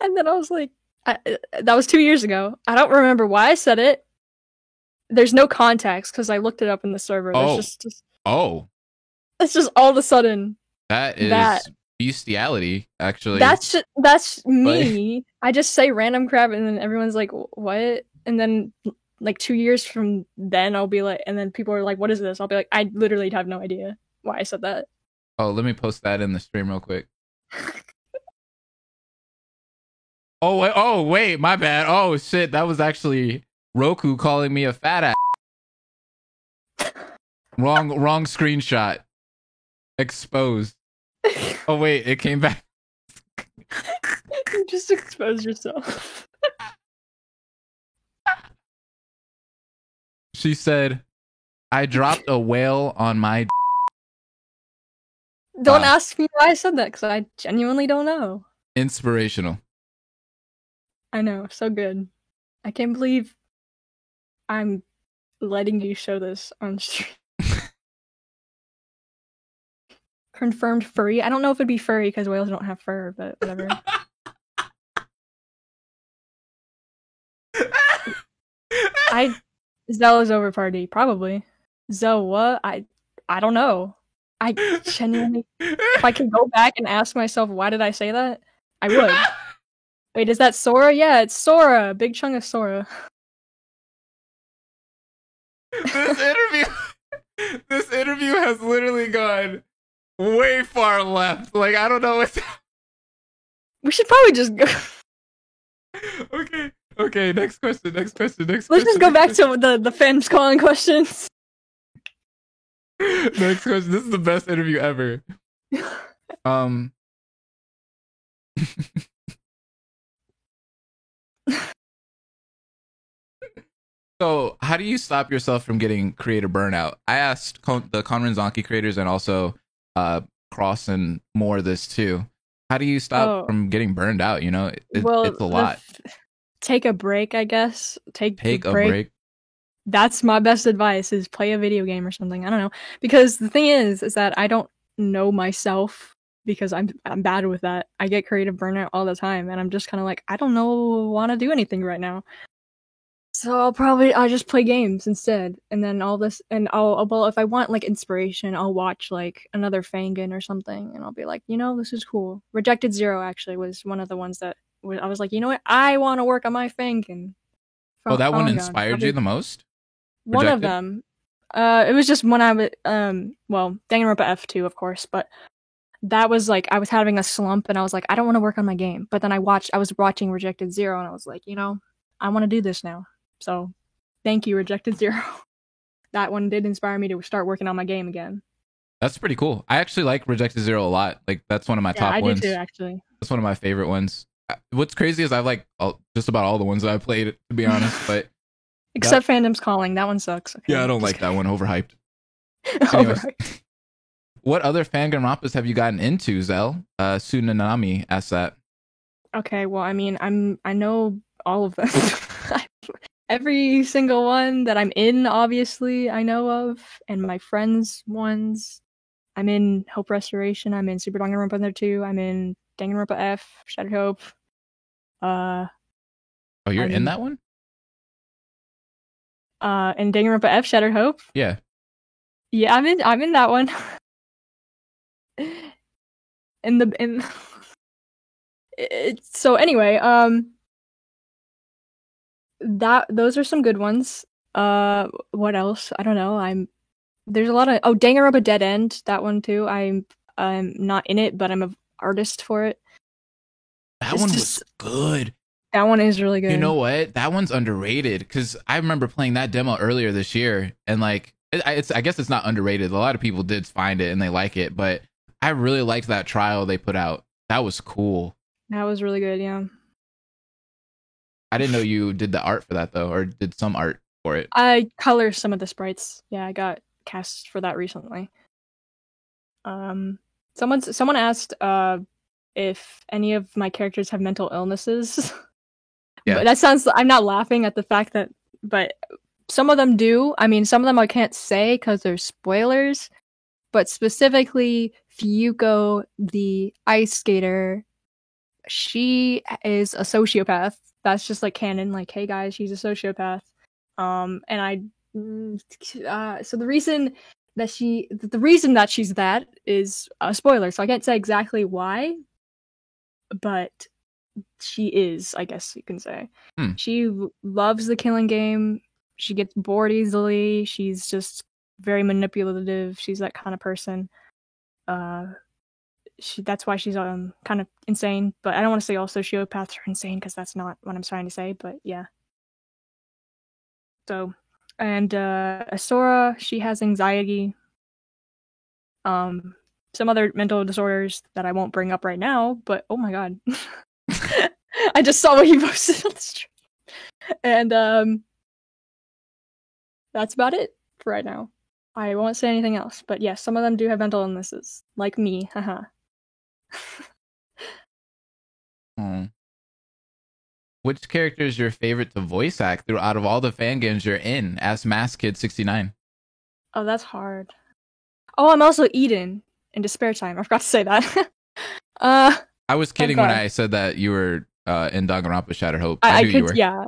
Speaker 2: And then I was like, that was 2 years ago. I don't remember why I said it. There's no context because I looked it up in the server.
Speaker 1: Oh.
Speaker 2: There's just
Speaker 1: Oh,
Speaker 2: it's just all of a sudden.
Speaker 1: that is
Speaker 2: That-
Speaker 1: bestiality, actually.
Speaker 2: That's me. I just say random crap and then everyone's like, what? And then like 2 years from then I'll be like, and then people are like, what is this? I'll be like, I literally have no idea why I said that.
Speaker 1: Oh, let me post that in the stream real quick. Oh wait, my bad. Oh shit, that was actually Roku calling me a fat ass. Wrong screenshot. Exposed. Oh wait, it came back.
Speaker 2: You just expose yourself.
Speaker 1: She said, "I dropped a whale on my."
Speaker 2: Don't
Speaker 1: Wow.
Speaker 2: ask me why I said that because I genuinely don't know.
Speaker 1: Inspirational.
Speaker 2: I know, so good. I can't believe I'm letting you show this on stream. Confirmed furry. I don't know if it'd be furry because whales don't have fur, but whatever. Zell is over party, probably. Zell, what? I don't know. I genuinely, if I can go back and ask myself why did I say that, I would. Wait, is that Sora? Yeah, it's Sora. Big chunk of Sora.
Speaker 1: This interview has literally gone way far left. Like, I don't know what's.
Speaker 2: We should probably just go.
Speaker 1: Okay. Next question.
Speaker 2: Let's just go back to the fans calling questions.
Speaker 1: Next question. This is the best interview ever. So, how do you stop yourself from getting creator burnout? I asked the Conran Zonky creators and also Cross and more this too. How do you stop from getting burned out? You know, it's a lot.
Speaker 2: Take a break, I guess. Take
Speaker 1: a break.
Speaker 2: That's my best advice: is play a video game or something. I don't know, because the thing is that I don't know myself because I'm bad with that. I get creative burnout all the time, and I'm just kind of like, I don't want to do anything right now. So I'll just play games instead, and then all this, and well, if I want like inspiration, I'll watch like another Fangin or something, and I'll be like, this is cool. Rejected Zero actually was one of the ones that I was like, you know what, I want to work on my Fangin.
Speaker 1: Oh, that one inspired you the most?
Speaker 2: One of them. It was just when I was Danganronpa F2, of course, but that was like I was having a slump, and I was like, I don't want to work on my game, but then I was watching Rejected Zero, and I was like, I want to do this now. So, thank you, Rejected Zero. That one did inspire me to start working on my game again.
Speaker 1: That's pretty cool. I actually like Rejected Zero a lot. Like, that's one of my top ones.
Speaker 2: I do too, actually.
Speaker 1: That's one of my favorite ones. What's crazy is I like just about all the ones that I played, to be honest. But
Speaker 2: except Fandom's Calling, that one sucks. Okay,
Speaker 1: yeah, I don't like that one. Overhyped. Anyways, what other Fanganronpas have you gotten into, Zell? Tsunami asks that.
Speaker 2: Okay, well, I mean, I know all of them. Every single one that I'm in, obviously, I know of, and my friends' ones. I'm in Hope Restoration. I'm in Super Danganronpa 2. I'm in Danganronpa F, Shattered Hope.
Speaker 1: Oh, you're in that one?
Speaker 2: In Danganronpa F, Shattered Hope.
Speaker 1: Yeah.
Speaker 2: Yeah, I'm in that one. So anyway, those are some good ones. What else? I don't know. There's a lot of Danganronpa Dead End, that one too. I'm not in it, but I'm an artist for it.
Speaker 1: That one was good.
Speaker 2: That one is really good.
Speaker 1: You know what? That one's underrated because I remember playing that demo earlier this year, and like I guess it's not underrated. A lot of people did find it and they like it, but I really liked that trial they put out. That was cool.
Speaker 2: That was really good, yeah.
Speaker 1: I didn't know you did the art for that though, or did some art for it.
Speaker 2: I color some of the sprites. Yeah, I got cast for that recently. Someone asked if any of my characters have mental illnesses. Yeah. But that sounds, I'm not laughing at the fact that, but some of them do. I mean, some of them I can't say because they're spoilers, but specifically Fuyuko, the ice skater, she is a sociopath. That's just like canon. Like, hey guys, she's a sociopath. So the reason that she's that is a spoiler. So I can't say exactly why, but she is, I guess you can say. She loves the killing game. She gets bored easily. She's just very manipulative. She's that kind of person. That's why she's kind of insane. But I don't want to say all sociopaths are insane because that's not what I'm trying to say. But yeah. So, and Asura, she has anxiety. Some other mental disorders that I won't bring up right now. But oh my god, I just saw what you posted on the stream, and that's about it for right now. I won't say anything else. But yes, some of them do have mental illnesses, like me. Haha.
Speaker 1: Which character is your favorite to voice act out of all the fan games you're in? Ask Mask Kid 69.
Speaker 2: Oh, that's hard. Oh, I'm also Eden into spare time. I forgot to say that. uh,
Speaker 1: I was kidding when
Speaker 2: God.
Speaker 1: I said that you were in Danganronpa Shattered Hope.
Speaker 2: I
Speaker 1: knew you were.
Speaker 2: could, yeah.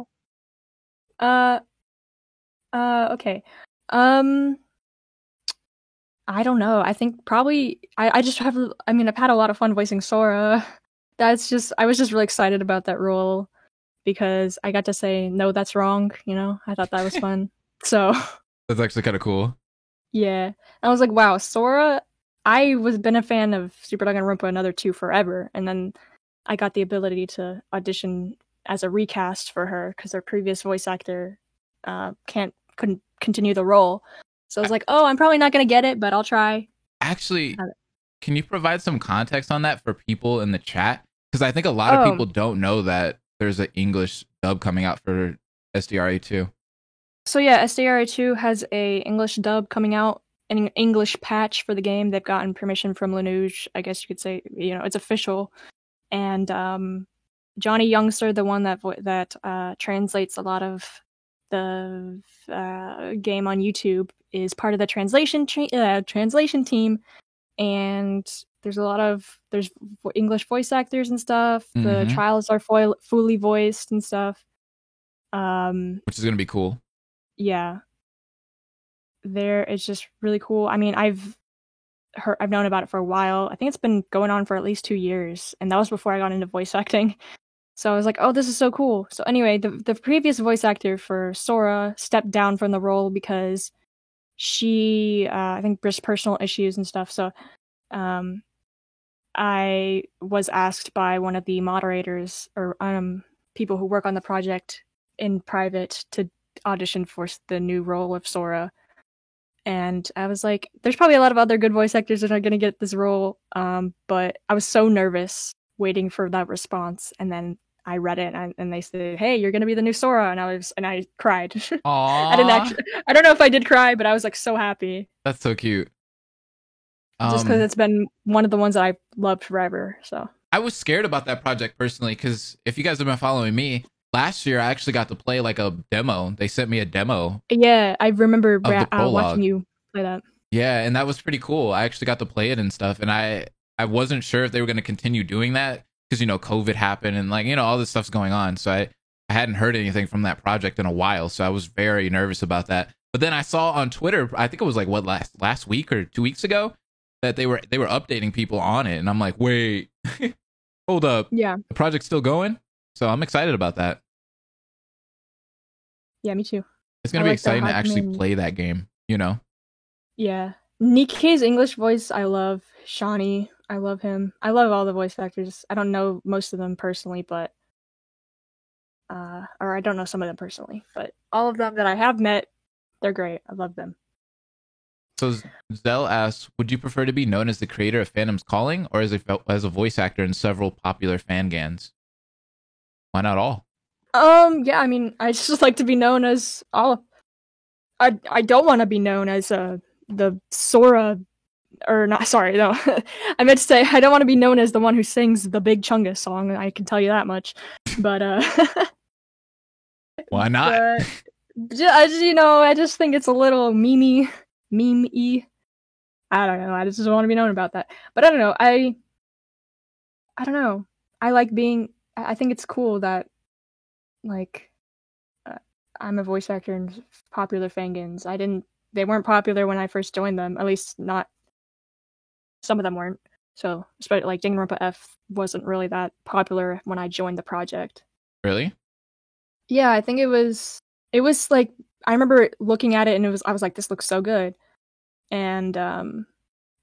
Speaker 2: Okay. I don't know. I think probably I just have. I mean, I've had a lot of fun voicing Sora. That's just. I was just really excited about that role because I got to say no, that's wrong. You know, I thought that was fun. So
Speaker 1: That's actually kind of cool.
Speaker 2: yeah, I was like, wow, Sora. I was been a fan of Super Danganronpa Another 2 forever, and then I got the ability to audition as a recast for her because her previous voice actor couldn't continue the role. So I was like, oh, I'm probably not gonna get it, but I'll try.
Speaker 1: Actually, can you provide some context on that for people in the chat? Because I think a lot of people don't know that there's an English dub coming out for SDRA 2.
Speaker 2: So yeah, SDRA 2 has a English dub coming out, an English patch for the game. They've gotten permission from Lanuge, I guess you could say. You know, it's official. And Johnny Youngster, the one that translates a lot of the game on YouTube, is part of the translation team. And there's English voice actors and stuff. The trials are fully voiced and stuff.
Speaker 1: Which is gonna be cool.
Speaker 2: Yeah. It's just really cool. I mean, I've known about it for a while. I think it's been going on for at least 2 years, and that was before I got into voice acting. So I was like, oh, this is so cool. So anyway, the previous voice actor for Sora stepped down from the role because she, I think, just personal issues and stuff. So I was asked by one of the moderators or people who work on the project in private to audition for the new role of Sora. And I was like, there's probably a lot of other good voice actors that are going to get this role. But I was so nervous waiting for that response. And then I read it and they said, hey, you're going to be the new Sora. And I cried.
Speaker 1: Aww.
Speaker 2: I don't know if I did cry, but I was like so happy.
Speaker 1: That's so cute.
Speaker 2: Just because it's been one of the ones that I've loved forever. So
Speaker 1: I was scared about that project personally, because if you guys have been following me, last year I actually got to play like a demo. They sent me a demo.
Speaker 2: Yeah, I remember
Speaker 1: prologue.
Speaker 2: watching you play that.
Speaker 1: Yeah, and that was pretty cool. I actually got to play it and stuff, and I wasn't sure if they were going to continue doing that because, you know, COVID happened and, like, you know, all this stuff's going on. So I hadn't heard anything from that project in a while, so I was very nervous about that. But then I saw on Twitter, I think it was like last week or 2 weeks ago, that they were updating people on it, and I'm like, wait, hold up,
Speaker 2: yeah,
Speaker 1: the project's still going. So I'm excited about that.
Speaker 2: Yeah, me too.
Speaker 1: It's gonna be exciting to actually play that game, you know.
Speaker 2: Yeah, Nikkei's English voice, I love. Shawnee, I love him. I love all the voice actors. I don't know most of them personally, but or I don't know some of them personally, but all of them that I have met, they're great. I love them.
Speaker 1: So Zell asks, would you prefer to be known as the creator of Phantom's Calling or as a voice actor in several popular fangans? Why not all?
Speaker 2: Yeah, I mean, I just like to be known as all. I don't want to be known as the Sora, or not. Sorry, no. I meant to say I don't want to be known as the one who sings the Big Chungus song. I can tell you that much. But
Speaker 1: why not?
Speaker 2: I just think it's a little meme-y. I don't know. I just want to be known about that. But I don't know. I don't know. I like being. I think it's cool that, like, I'm a voice actor in popular fangans. They weren't popular when I first joined them. At least not. Some of them weren't. So, especially like Danganronpa F wasn't really that popular when I joined the project.
Speaker 1: Really?
Speaker 2: Yeah, I think it was like, I remember looking at it and I was like, this looks so good. And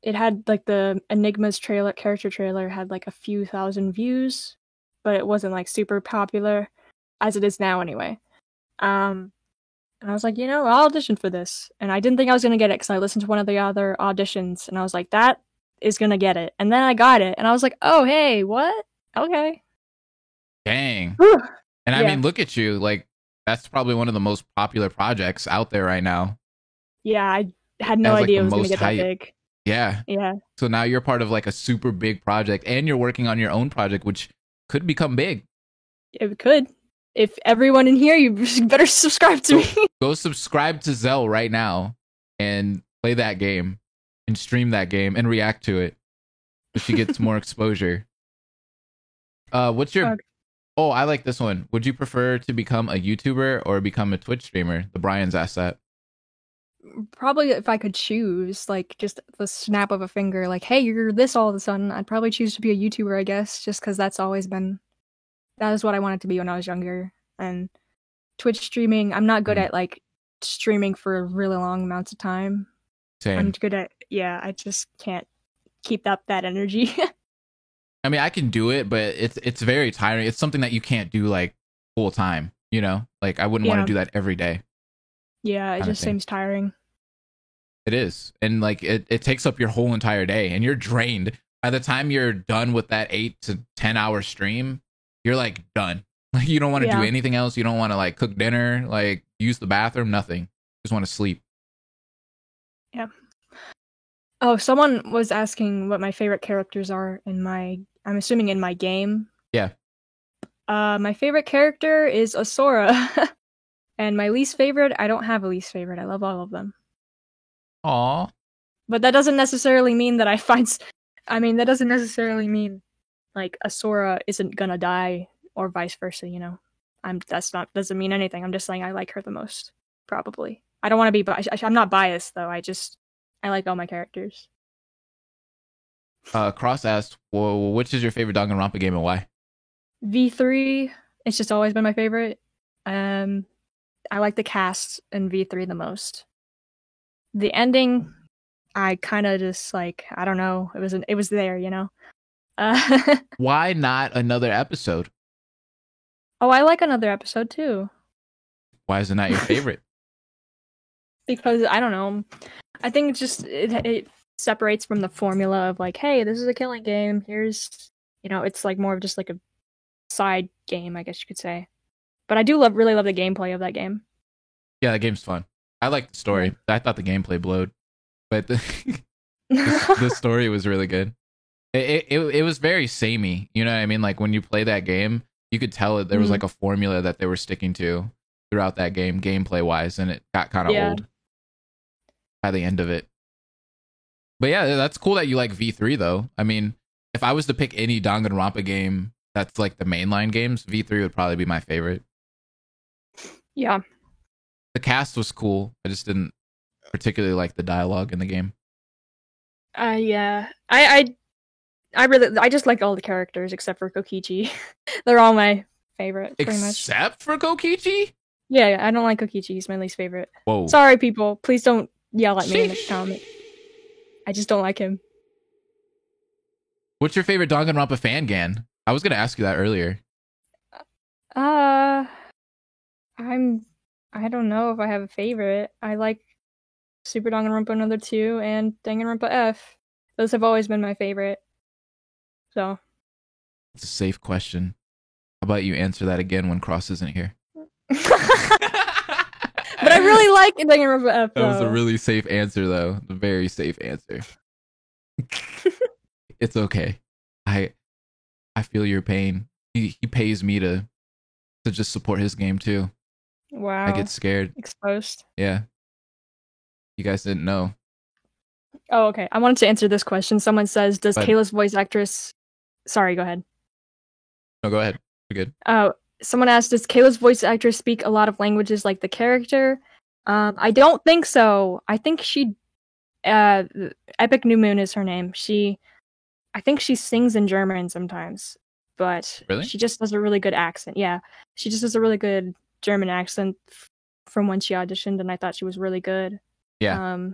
Speaker 2: it had like the Enigma's character trailer had like a few thousand views, but it wasn't like super popular as it is now anyway. And I was like, I'll audition for this. And I didn't think I was going to get it because I listened to one of the other auditions and I was like, that is going to get it. And then I got it and I was like, oh, hey, what? Okay.
Speaker 1: Dang.
Speaker 2: Whew.
Speaker 1: And I mean, look at you. Like, that's probably one of the most popular projects out there right now.
Speaker 2: Yeah, I had no idea it was going to get that big.
Speaker 1: Yeah.
Speaker 2: Yeah.
Speaker 1: So now you're part of like a super big project and you're working on your own project, which could become big.
Speaker 2: It could. If everyone in here, you better subscribe to me.
Speaker 1: Go subscribe to Zell right now and play that game. and stream that game and react to it, so she gets more exposure. What's your?
Speaker 2: Okay.
Speaker 1: Oh, I like this one. Would you prefer to become a YouTuber or become a Twitch streamer? The Brian's asked that.
Speaker 2: Probably if I could choose, like just the snap of a finger, like, hey, you're this all of a sudden, I'd probably choose to be a YouTuber, I guess, just because that is what I wanted to be when I was younger. And Twitch streaming, I'm not good at like streaming for really long amounts of time.
Speaker 1: Same.
Speaker 2: I'm good at, I just can't keep up that energy.
Speaker 1: I mean, I can do it, but it's very tiring. It's something that you can't do like full time, you know? Like I wouldn't want to do that every day.
Speaker 2: Yeah, it just seems tiring.
Speaker 1: It is. And like it takes up your whole entire day and you're drained. By the time you're done with that 8 to 10 hour stream, you're like done. Like you don't want to do anything else. You don't want to like cook dinner, like use the bathroom, nothing. Just want to sleep.
Speaker 2: Yeah. Oh, someone was asking what my favorite characters are I'm assuming in my game.
Speaker 1: Yeah.
Speaker 2: My favorite character is Asura. And my least favorite, I don't have a least favorite. I love all of them.
Speaker 1: Aw.
Speaker 2: But that doesn't necessarily mean that that doesn't necessarily mean like Asura isn't gonna die or vice versa, you know. Doesn't mean anything. I'm just saying I like her the most, probably. I don't want to be I'm not biased though. I like all my characters.
Speaker 1: Cross asked, well, which is your favorite Danganronpa game and why?
Speaker 2: V3, it's just always been my favorite. I like the cast in V3 the most. The ending, I kind of just like, I don't know. It was there, you know.
Speaker 1: Why not another episode?
Speaker 2: Oh, I like another episode too.
Speaker 1: Why is it not your favorite?
Speaker 2: Because I don't know. I think it's just it separates from the formula of like, hey, this is a killing game. Here's, it's like more of just like a side game, I guess you could say. But I do really love the gameplay of that game.
Speaker 1: Yeah, that game's fun. I like the story. I thought the gameplay blowed, but the story was really good. It was very samey. You know what I mean? Like when you play that game, you could tell there was like a formula that they were sticking to throughout that game, gameplay wise, and it got kind of old by the end of it. But yeah, that's cool that you like V3 though. I mean, if I was to pick any Danganronpa game that's like the mainline games, V3 would probably be my favorite.
Speaker 2: Yeah.
Speaker 1: The cast was cool. I just didn't particularly like the dialogue in the game.
Speaker 2: Yeah. I just like all the characters except for Kokichi. They're all my favorite, pretty much.
Speaker 1: Except for Kokichi?
Speaker 2: Yeah, I don't like Kokichi. He's my least favorite.
Speaker 1: Whoa.
Speaker 2: Sorry, people. Please don't yell at me in the comment. I just don't like him.
Speaker 1: What's your favorite Danganronpa fan-gan? I was going to ask you that earlier.
Speaker 2: I don't know if I have a favorite. I like Super Danganronpa Another 2 and Danganronpa F. Those have always been my favorite. So.
Speaker 1: It's a safe question. How about you answer that again when Cross isn't here?
Speaker 2: But I really like Danganronpa F, though.
Speaker 1: That was a really safe answer, though. A very safe answer. It's okay. I feel your pain. He pays me to just support his game, too.
Speaker 2: Wow.
Speaker 1: I get scared.
Speaker 2: Exposed.
Speaker 1: Yeah. You guys didn't know.
Speaker 2: Oh, okay. I wanted to answer this question. Someone says, does Kayla's voice actress... Sorry, go ahead.
Speaker 1: No, go ahead. You're good.
Speaker 2: Someone asked, does Kayla's voice actress speak a lot of languages like the character? I don't think so. I think she... Epic New Moon is her name. I think she sings in German sometimes. But
Speaker 1: really?
Speaker 2: She just does a really good accent. Yeah. She just does a really good German accent from when she auditioned, and I thought she was really good.
Speaker 1: Yeah.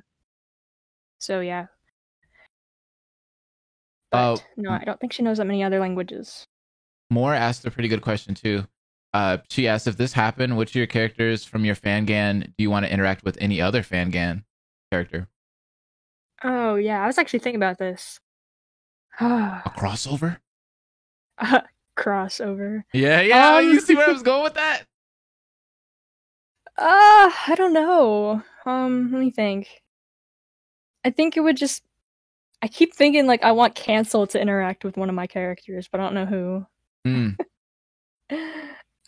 Speaker 2: So yeah. But no, I don't think she knows that many other languages.
Speaker 1: Moore asked a pretty good question too. She asked, if this happened, which of your characters from your fangan do you want to interact with any other fangan character?
Speaker 2: Oh yeah, I was actually thinking about this.
Speaker 1: A crossover?
Speaker 2: Crossover.
Speaker 1: Yeah. You see where I was going with that?
Speaker 2: I don't know. Let me think. I think it would just... I keep thinking, like, I want Cancel to interact with one of my characters, but I don't know who.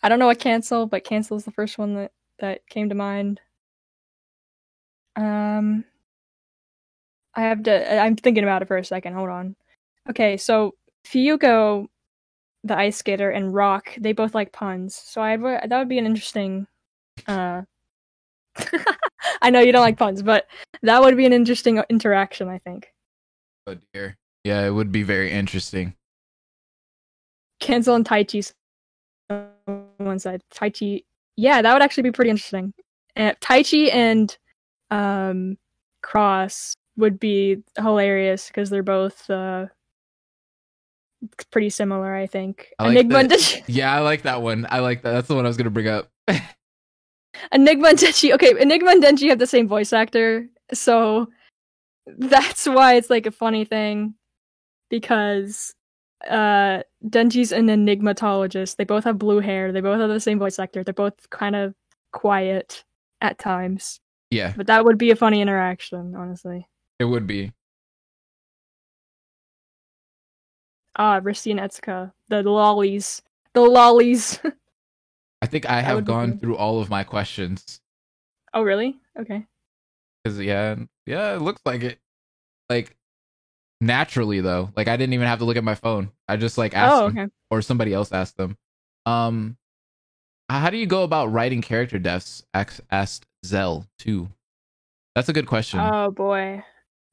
Speaker 2: I don't know what Cancel, but Cancel is the first one that came to mind. I'm thinking about it for a second. Hold on. Okay, so Fuyuko, the ice skater, and Rock, they both like puns. So that would be an interesting. I know you don't like puns, but that would be an interesting interaction, I think.
Speaker 1: Oh dear. Yeah, it would be very interesting.
Speaker 2: Cancel and Taichi. One side. Taichi. Yeah, that would actually be pretty interesting. Taichi and Cross would be hilarious because they're both pretty similar, I think.
Speaker 1: I like
Speaker 2: Enigma and
Speaker 1: that.
Speaker 2: Denji.
Speaker 1: Yeah, I like that one. I like that. That's the one I was gonna bring up.
Speaker 2: Enigma and Denji. Okay, Enigma and Denji have the same voice actor, so that's why it's like a funny thing. Because Denji's an enigmatologist. They both have blue hair. They both have the same voice actor. They're both kind of quiet at times.
Speaker 1: Yeah,
Speaker 2: But that would be a funny interaction, honestly.
Speaker 1: it would be.
Speaker 2: Risty and Etsuka. The lollies. The lollies.
Speaker 1: I think I
Speaker 2: That
Speaker 1: have
Speaker 2: would be
Speaker 1: gone
Speaker 2: cool.
Speaker 1: through all of my questions.
Speaker 2: Oh, really? Okay.
Speaker 1: Cause yeah, it looks like it. Like naturally though, like I didn't even have to look at my phone. I just like asked
Speaker 2: Oh,
Speaker 1: them,
Speaker 2: okay.
Speaker 1: or somebody else asked them. How do you go about writing character deaths? Asked Zell too. That's a good question.
Speaker 2: Oh, boy.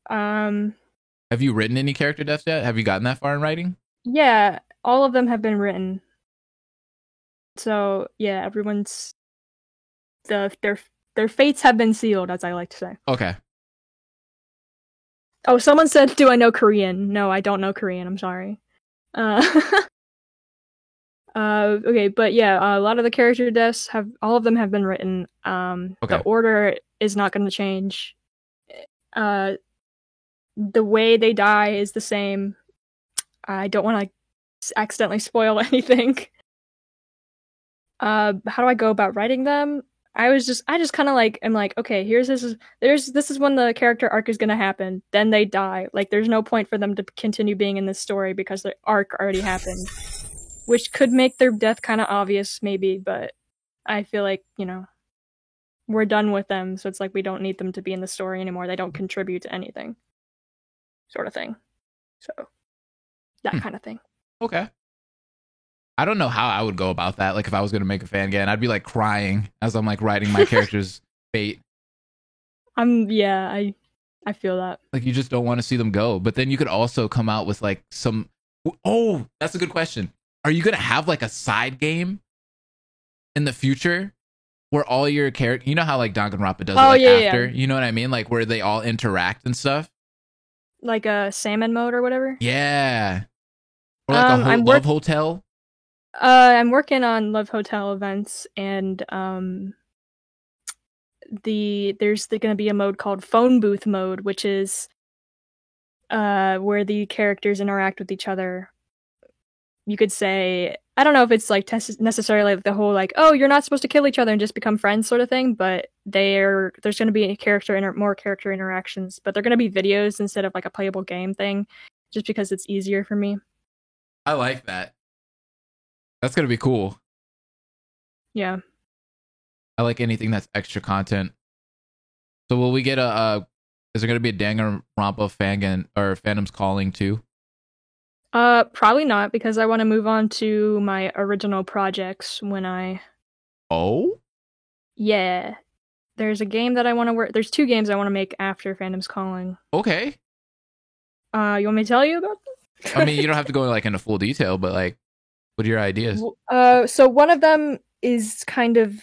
Speaker 1: Have you written any character deaths yet? Have you gotten that far in writing?
Speaker 2: Yeah, all of them have been written. So, yeah, everyone's... Their fates have been sealed, as I like to say.
Speaker 1: Okay.
Speaker 2: Oh, someone said, do I know Korean? No, I don't know Korean, I'm sorry. Okay, but yeah, a lot of the character deaths all of them have been written.
Speaker 1: Okay.
Speaker 2: The order is not going to change. The way they die is the same. I don't want to accidentally spoil anything. How do I go about writing them? I just kind of like am like, okay, this is when the character arc is gonna happen. Then they die. Like, there's no point for them to continue being in this story because the arc already happened, which could make their death kind of obvious, maybe. But I feel like, we're done with them, so it's like we don't need them to be in the story anymore. They don't contribute to anything, sort of thing. So that kind of thing.
Speaker 1: Okay. I don't know how I would go about that. Like if I was gonna make a fan again, I'd be like crying as I'm like writing my character's fate.
Speaker 2: I feel that.
Speaker 1: Like you just don't want to see them go. But then you could also come out with like some. Oh, that's a good question. Are you gonna have like a side game in the future where all your character, you know how like Danganronpa does it like after, you know what I mean? Like where they all interact and stuff.
Speaker 2: Like a salmon mode or whatever.
Speaker 1: Yeah. Or like a love hotel.
Speaker 2: I'm working on Love Hotel events, and there's going to be a mode called Phone Booth mode, which is where the characters interact with each other. You could say, I don't know if it's like necessarily the whole like, oh, you're not supposed to kill each other and just become friends sort of thing, but there's going to be more character interactions, but they're going to be videos instead of like a playable game thing, just because it's easier for me.
Speaker 1: I like that. That's gonna be cool.
Speaker 2: Yeah.
Speaker 1: I like anything that's extra content. So will we get is there gonna be a Danganronpa Phantom's Calling too?
Speaker 2: Probably not, because I want to move on to my original projects when I...
Speaker 1: Oh?
Speaker 2: Yeah. There's a game that I want to work... There's 2 games I want to make after Phantom's Calling.
Speaker 1: Okay.
Speaker 2: You want me to tell you about them?
Speaker 1: I mean, you don't have to go like into full detail, but like, what are your ideas?
Speaker 2: So one of them is kind of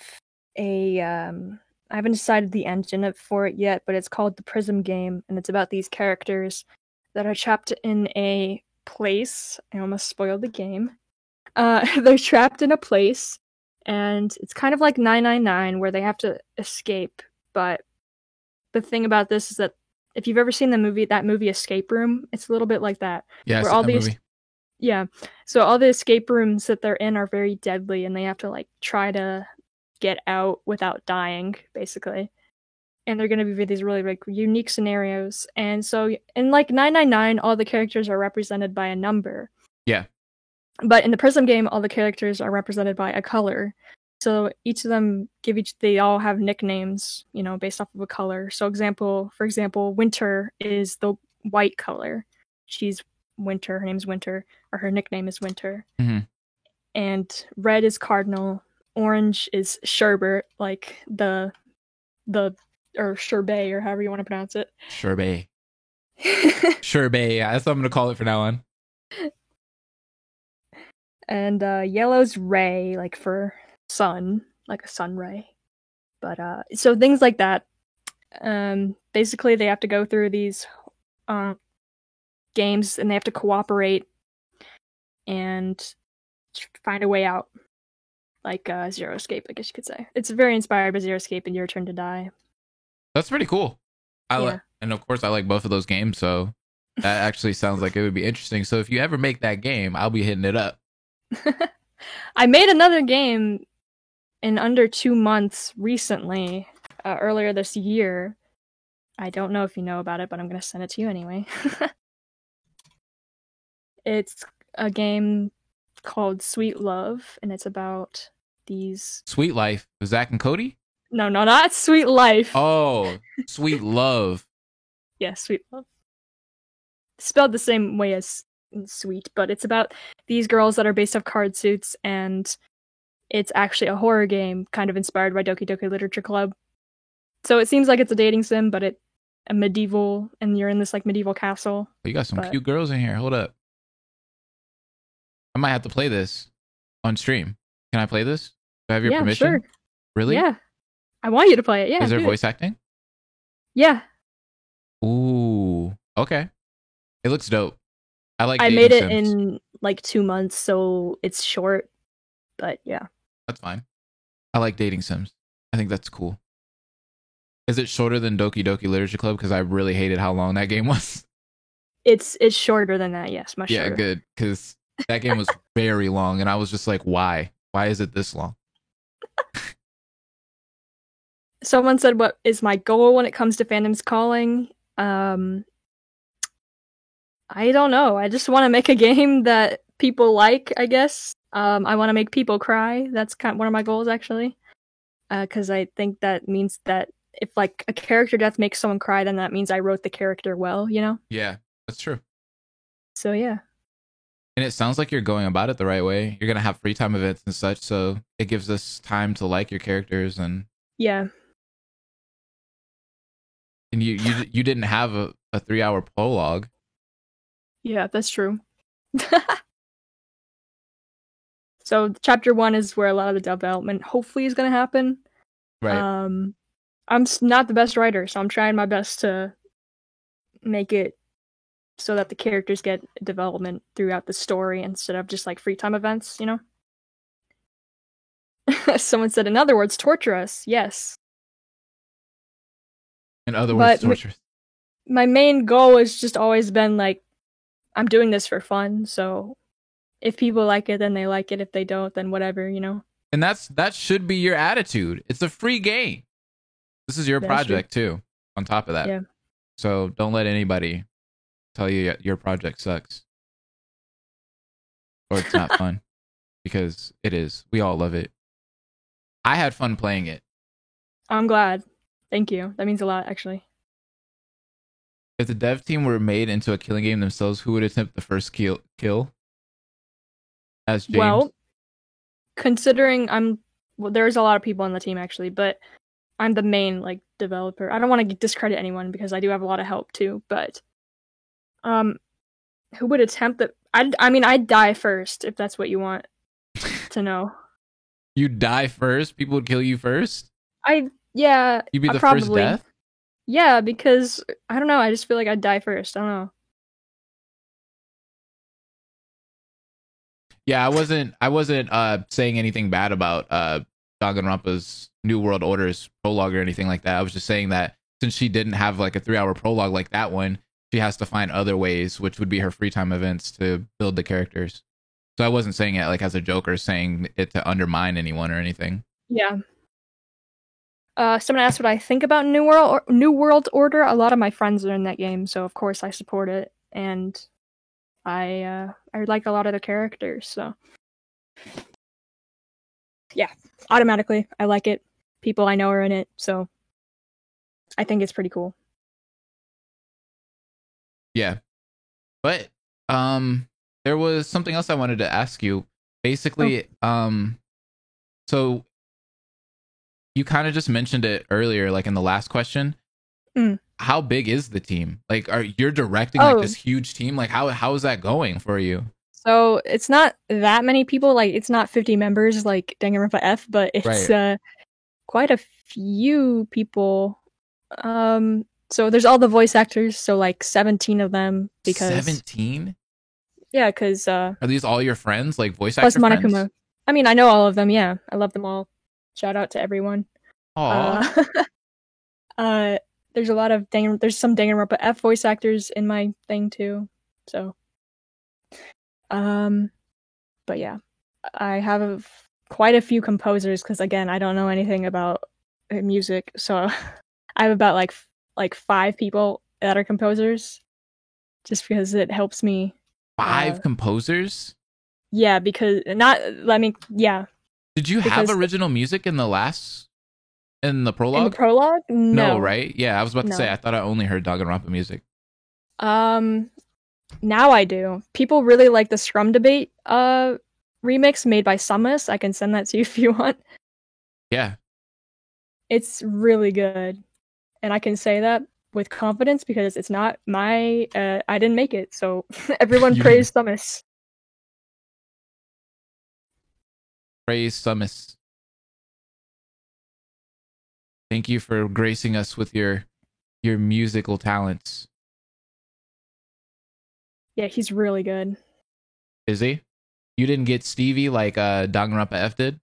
Speaker 2: a... I haven't decided the engine for it yet, but it's called the Prism game, and it's about these characters that are trapped in a place. I almost spoiled the game. They're trapped in a place, and it's kind of like 999 where they have to escape. But the thing about this is that if you've ever seen that movie Escape Room, it's a little bit like that.
Speaker 1: Yeah,
Speaker 2: where
Speaker 1: all these movie.
Speaker 2: Yeah. So all the escape rooms that they're in are very deadly, and they have to like try to get out without dying, basically. And they're going to be these really like unique scenarios. And so in like 999, all the characters are represented by a number.
Speaker 1: Yeah.
Speaker 2: But in the Prism game, all the characters are represented by a color. So each of them they all have nicknames, based off of a color. So for example, Winter is the white color. She's Winter. Her name's Winter, or her nickname is Winter.
Speaker 1: Mm-hmm.
Speaker 2: And red is Cardinal. Orange is Sherbert, like or Sherbet, or however you want to pronounce it.
Speaker 1: Sherbet. Sherbet. That's what I'm gonna call it from now on.
Speaker 2: And yellow's Ray, like for sun, like a sun ray. But so things like that. Basically, they have to go through these games, and they have to cooperate and find a way out, like Zero Escape, I guess you could say. It's very inspired by Zero Escape and Your Turn to Die.
Speaker 1: That's pretty cool. And of course, I like both of those games, so that actually sounds like it would be interesting. So if you ever make that game, I'll be hitting it up.
Speaker 2: I made another game in under 2 months recently, earlier this year. I don't know if you know about it, but I'm going to send it to you anyway. It's a game called Sweet Love, and it's about these...
Speaker 1: Sweet Life with Zach and Cody?
Speaker 2: No, not Sweet Life.
Speaker 1: Oh, Sweet Love.
Speaker 2: Yeah, Sweet Love. Spelled the same way as sweet, but it's about these girls that are based off card suits, and it's actually a horror game kind of inspired by Doki Doki Literature Club. So it seems like it's a dating sim, but a medieval, and you're in this like medieval castle.
Speaker 1: You got some cute girls in here. Hold up. I might have to play this on stream. Can I play this? Do I have your permission?
Speaker 2: Sure.
Speaker 1: Really?
Speaker 2: Yeah. I want you to play it. Yeah.
Speaker 1: Is there voice acting?
Speaker 2: Yeah.
Speaker 1: Ooh. Okay. It looks dope. I
Speaker 2: made it
Speaker 1: sims.
Speaker 2: in like 2 months, so it's short, but yeah.
Speaker 1: That's fine. I like dating sims. I think that's cool. Is it shorter than Doki Doki Literature Club? Because I really hated how long that game was.
Speaker 2: It's shorter than that, yes, much shorter.
Speaker 1: Yeah, good. Because that game was very long, and I was just like, why? Why is it this long?
Speaker 2: Someone said, what is my goal when it comes to Fandom's Calling? I don't know. I just want to make a game that people like, I guess. I want to make people cry. That's kind of one of my goals, actually. Because I think that means that if like a character death makes someone cry, then that means I wrote the character well, you know?
Speaker 1: Yeah, that's true.
Speaker 2: So yeah.
Speaker 1: And it sounds like you're going about it the right way. You're going to have free time events and such, so it gives us time to like your characters. And
Speaker 2: yeah.
Speaker 1: And you didn't have a 3-hour prologue.
Speaker 2: Yeah, that's true. So chapter 1 is where a lot of the development hopefully is going to happen.
Speaker 1: Right.
Speaker 2: I'm not the best writer, so I'm trying my best to make it so that the characters get development throughout the story instead of just like free time events, you know? Someone said, in other words, torture us. Yes.
Speaker 1: In other words, torture.
Speaker 2: My main goal has just always been like, I'm doing this for fun, so if people like it, then they like it. If they don't, then whatever, you know?
Speaker 1: And that should be your attitude. It's a free game. This is your project too, on top of that.
Speaker 2: Yeah.
Speaker 1: So don't let anybody tell you your project sucks. Or it's not fun. Because it is. We all love it. I had fun playing it.
Speaker 2: I'm glad. Thank you. That means a lot, actually.
Speaker 1: If the dev team were made into a killing game themselves, who would attempt the first kill? As James?
Speaker 2: Well, considering there's a lot of people on the team actually, but I'm the main like developer. I don't want to discredit anyone because I do have a lot of help too, but who would attempt that? I mean, I'd die first if that's what you want to know.
Speaker 1: You'd die first? People would kill you first?
Speaker 2: Yeah.
Speaker 1: You'd be the
Speaker 2: probably.
Speaker 1: first death?
Speaker 2: Yeah, because I don't know. I just feel like I'd die first. I don't know.
Speaker 1: Yeah, I wasn't saying anything bad about Danganronpa's New World Order's prologue or anything like that. I was just saying that since she didn't have like a 3-hour prologue like that one, she has to find other ways, which would be her free time events, to build the characters. So I wasn't saying it like as a joke or saying it to undermine anyone or anything.
Speaker 2: Yeah. Someone asked what I think about New World Order. A lot of my friends are in that game, so of course I support it, and I like a lot of the characters. So yeah, automatically, I like it. People I know are in it, so I think it's pretty cool.
Speaker 1: Yeah. But there was something else I wanted to ask you. Basically, so you kind of just mentioned it earlier, like in the last question. How big is the team? Like, you're directing like this huge team? Like, how is that going for you?
Speaker 2: So it's not that many people. Like, it's not 50 members like Danganronpa F, but it's quite a few people. So there's all the voice actors. So like 17 of them. Because
Speaker 1: 17?
Speaker 2: Yeah, because
Speaker 1: are these all your friends, like voice
Speaker 2: plus
Speaker 1: actor
Speaker 2: Monokuma.
Speaker 1: friends?
Speaker 2: I mean, I know all of them. Yeah, I love them all. Shout out to everyone.
Speaker 1: Aww.
Speaker 2: There's a lot of there's some Danganronpa F voice actors in my thing too. So, but yeah, I have quite a few composers because again, I don't know anything about music, so I have about like 5 people that are composers, just because it helps me.
Speaker 1: 5 composers?
Speaker 2: Yeah, because
Speaker 1: Did you have original music in the prologue?
Speaker 2: In the prologue? No,
Speaker 1: right? Yeah, I was about to say I thought I only heard Danganronpa music.
Speaker 2: Now I do. People really like the Scrum Debate remix made by Samus. I can send that to you if you want.
Speaker 1: Yeah.
Speaker 2: It's really good. And I can say that with confidence because it's not my I didn't make it. So everyone praise Samus.
Speaker 1: Praise Samus. Thank you for gracing us with your musical talents.
Speaker 2: Yeah, he's really good.
Speaker 1: Is he? You didn't get Stevie like Danganronpa F did?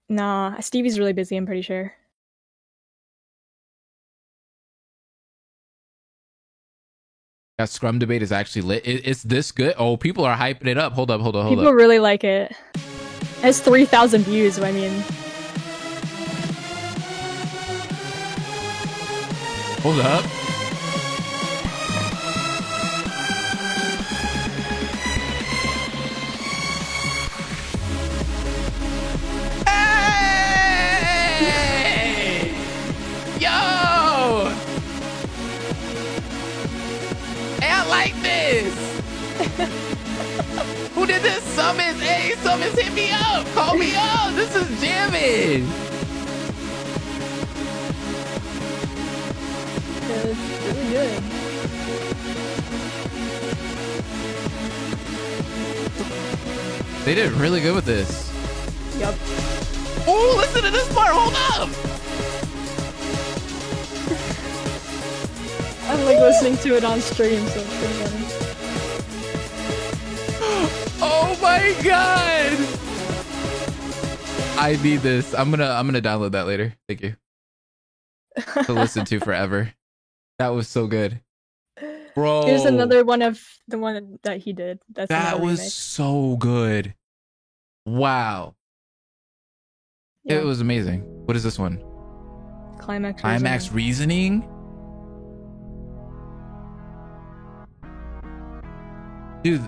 Speaker 2: Nah, Stevie's really busy, I'm pretty sure.
Speaker 1: That Scrum Debate is actually lit. It's this good? Oh, people are hyping it up. Hold up.
Speaker 2: People really like it. It has 3,000 views, I mean.
Speaker 1: Hold up. Hey! Yo! Hey, I like this! Who did this? Summons! Hey, Summons, hit me up! Call me up! This is jamming!
Speaker 2: It's really good.
Speaker 1: They did really good with this.
Speaker 2: Yep.
Speaker 1: Oh, listen to this part. Hold up.
Speaker 2: I'm like listening to it on stream, so it's pretty funny.
Speaker 1: Oh my god. I need this. I'm gonna download that later. Thank you. To listen to forever. That was so good. Bro.
Speaker 2: Here's another one of the one that he did.
Speaker 1: That was
Speaker 2: remix.
Speaker 1: So good. Wow.
Speaker 2: Yeah.
Speaker 1: It was amazing. What is this one?
Speaker 2: Climax
Speaker 1: Reasoning? Dude.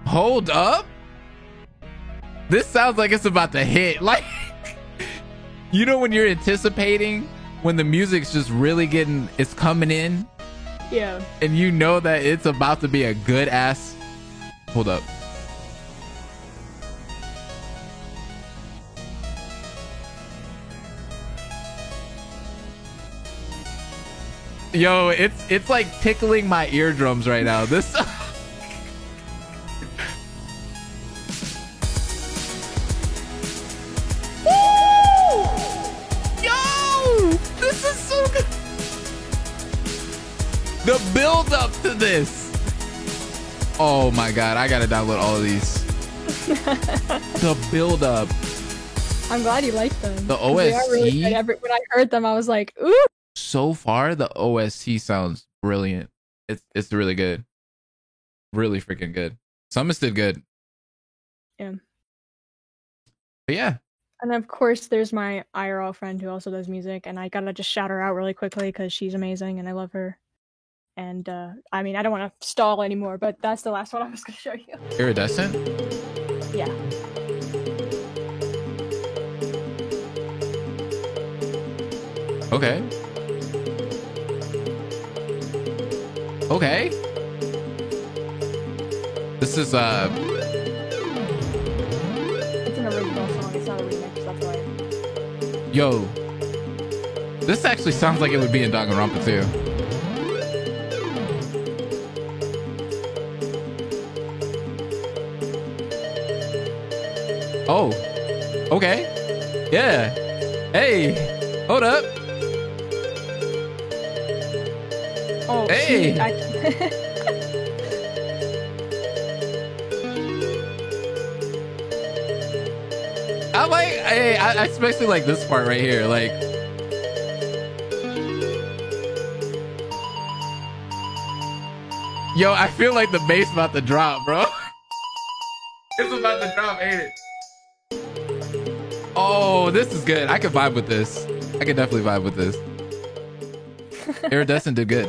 Speaker 1: Hold up. This sounds like it's about to hit. Like, you know when you're anticipating when the music's just really it's coming in?
Speaker 2: Yeah.
Speaker 1: And you know that it's about to be a good ass. Hold up. Yo, it's like tickling my eardrums right now. This the build up to this. Oh my god, I gotta download all of these. The build up.
Speaker 2: I'm glad you like them.
Speaker 1: The OST.
Speaker 2: Really when I heard them, I was like, ooh.
Speaker 1: So far, the OST sounds brilliant. It's really good. Really freaking good. Summons did good.
Speaker 2: Yeah.
Speaker 1: But yeah.
Speaker 2: And of course, there's my IRL friend who also does music, and I gotta just shout her out really quickly because she's amazing and I love her. And I mean, I don't want to stall anymore, but that's the last one I was going to show you.
Speaker 1: Iridescent?
Speaker 2: Yeah.
Speaker 1: Okay. Okay. This is
Speaker 2: It's an original song. It's not a remix. That's why.
Speaker 1: yo. This actually sounds like it would be in Danganronpa too. Oh. Okay. Yeah. Hey. Hold up.
Speaker 2: Oh,
Speaker 1: Hey! I like, hey, I especially like this part right here. Like, yo, I feel like the bass about to drop, bro. It's about to drop, ain't it? Oh, this is good. I can vibe with this. I can definitely vibe with this. Iridescent did good.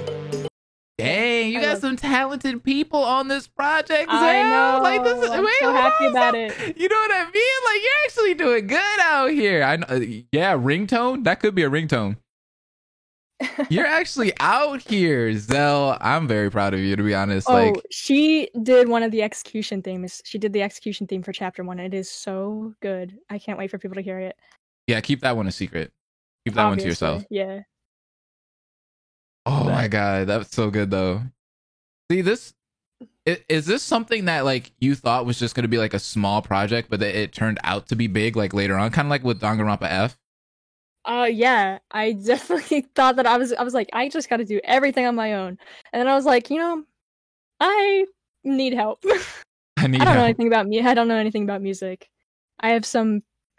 Speaker 1: Dang, you got some talented people on this project.
Speaker 2: I
Speaker 1: Zell.
Speaker 2: know.
Speaker 1: Like this is
Speaker 2: I'm
Speaker 1: wait,
Speaker 2: so
Speaker 1: hold
Speaker 2: happy
Speaker 1: on,
Speaker 2: about
Speaker 1: Zell.
Speaker 2: it.
Speaker 1: You know what I mean? Like you're actually doing good out here. I know. Yeah, ringtone. That could be a ringtone. You're actually out here, Zell. I'm very proud of you, to be honest.
Speaker 2: Oh,
Speaker 1: Like,
Speaker 2: she did one of the execution themes. She did the execution theme for chapter 1. It is so good. I can't wait for people to hear it.
Speaker 1: yeah, keep that one a secret. Keep that one to
Speaker 2: Obviously,
Speaker 1: yourself.
Speaker 2: Yeah.
Speaker 1: Oh my god, that's so good though. See this. Is this something that like you thought was just going to be like a small project, but that it turned out to be big like later on, kind of like with Danganronpa F?
Speaker 2: Yeah. I definitely thought that I was like, I just got to do everything on my own, and then I was like, I need help.
Speaker 1: I need
Speaker 2: I don't know
Speaker 1: help.
Speaker 2: anything about me. I don't know anything about music. I have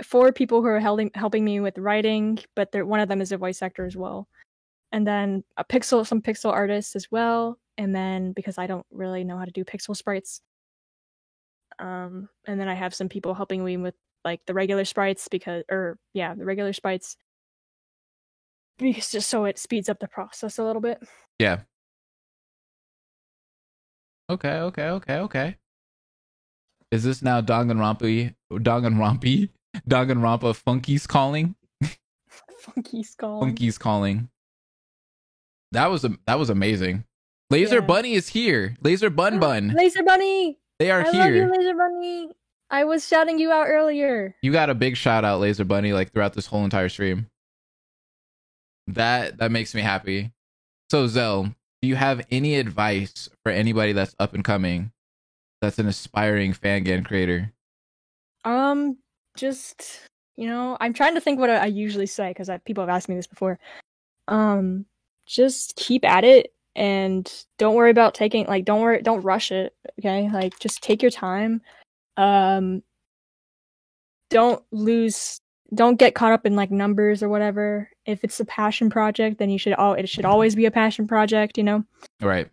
Speaker 2: 4 people who are helping me with writing, but one of them is a voice actor as well, and then some pixel artists as well. And then because I don't really know how to do pixel sprites, and then I have some people helping me with like the regular sprites the regular sprites, because just so it speeds up the process a little bit.
Speaker 1: Yeah. Okay. Is this now Danganronpa Funky's calling?
Speaker 2: Funky skull.
Speaker 1: Funky's calling. That was amazing. Laser
Speaker 2: Yeah.
Speaker 1: Bunny is here. Laser Bun.
Speaker 2: Laser Bunny.
Speaker 1: They are
Speaker 2: I
Speaker 1: here.
Speaker 2: love you, Laser Bunny. I was shouting you out earlier.
Speaker 1: You got a big shout out, Laser Bunny, like throughout this whole entire stream. That makes me happy. So Zell, do you have any advice for anybody that's up and coming, that's an aspiring Fangan creator?
Speaker 2: Just I'm trying to think what I usually say, because people have asked me this before. Just keep at it and don't worry about don't rush it. Okay, like just take your time. Don't get caught up in like numbers or whatever. If it's a passion project, then it should always be a passion project,
Speaker 1: Right.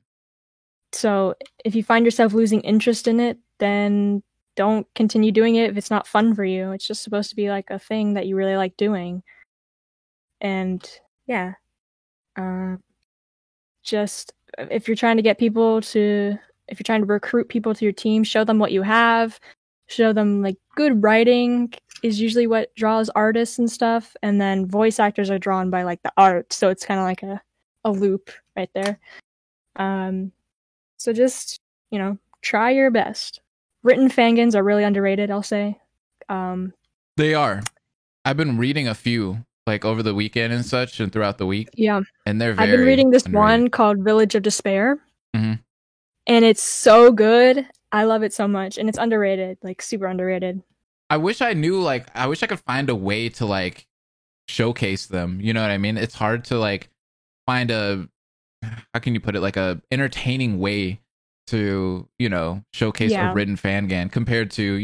Speaker 2: So if you find yourself losing interest in it, then don't continue doing it if it's not fun for you. It's just supposed to be like a thing that you really like doing. And yeah. Just if you're trying to recruit people to your team, show them what you have. Show them like good writing is usually what draws artists and stuff, and then voice actors are drawn by like the art, so it's kind of like a loop right there. So just try your best. Written fangans are really underrated, I'll say.
Speaker 1: They are. I've been reading a few like over the weekend and such, and throughout the week.
Speaker 2: Yeah,
Speaker 1: And they're very
Speaker 2: I've been reading this
Speaker 1: underrated.
Speaker 2: one called Village of Despair,
Speaker 1: Mhm.
Speaker 2: and it's so good. I love it so much, and it's underrated, like super underrated.
Speaker 1: I wish I could find a way to like showcase them. You know what I mean? It's hard to like find how can you put it, like a entertaining way to, showcase
Speaker 2: Yeah.
Speaker 1: a written fangan compared to,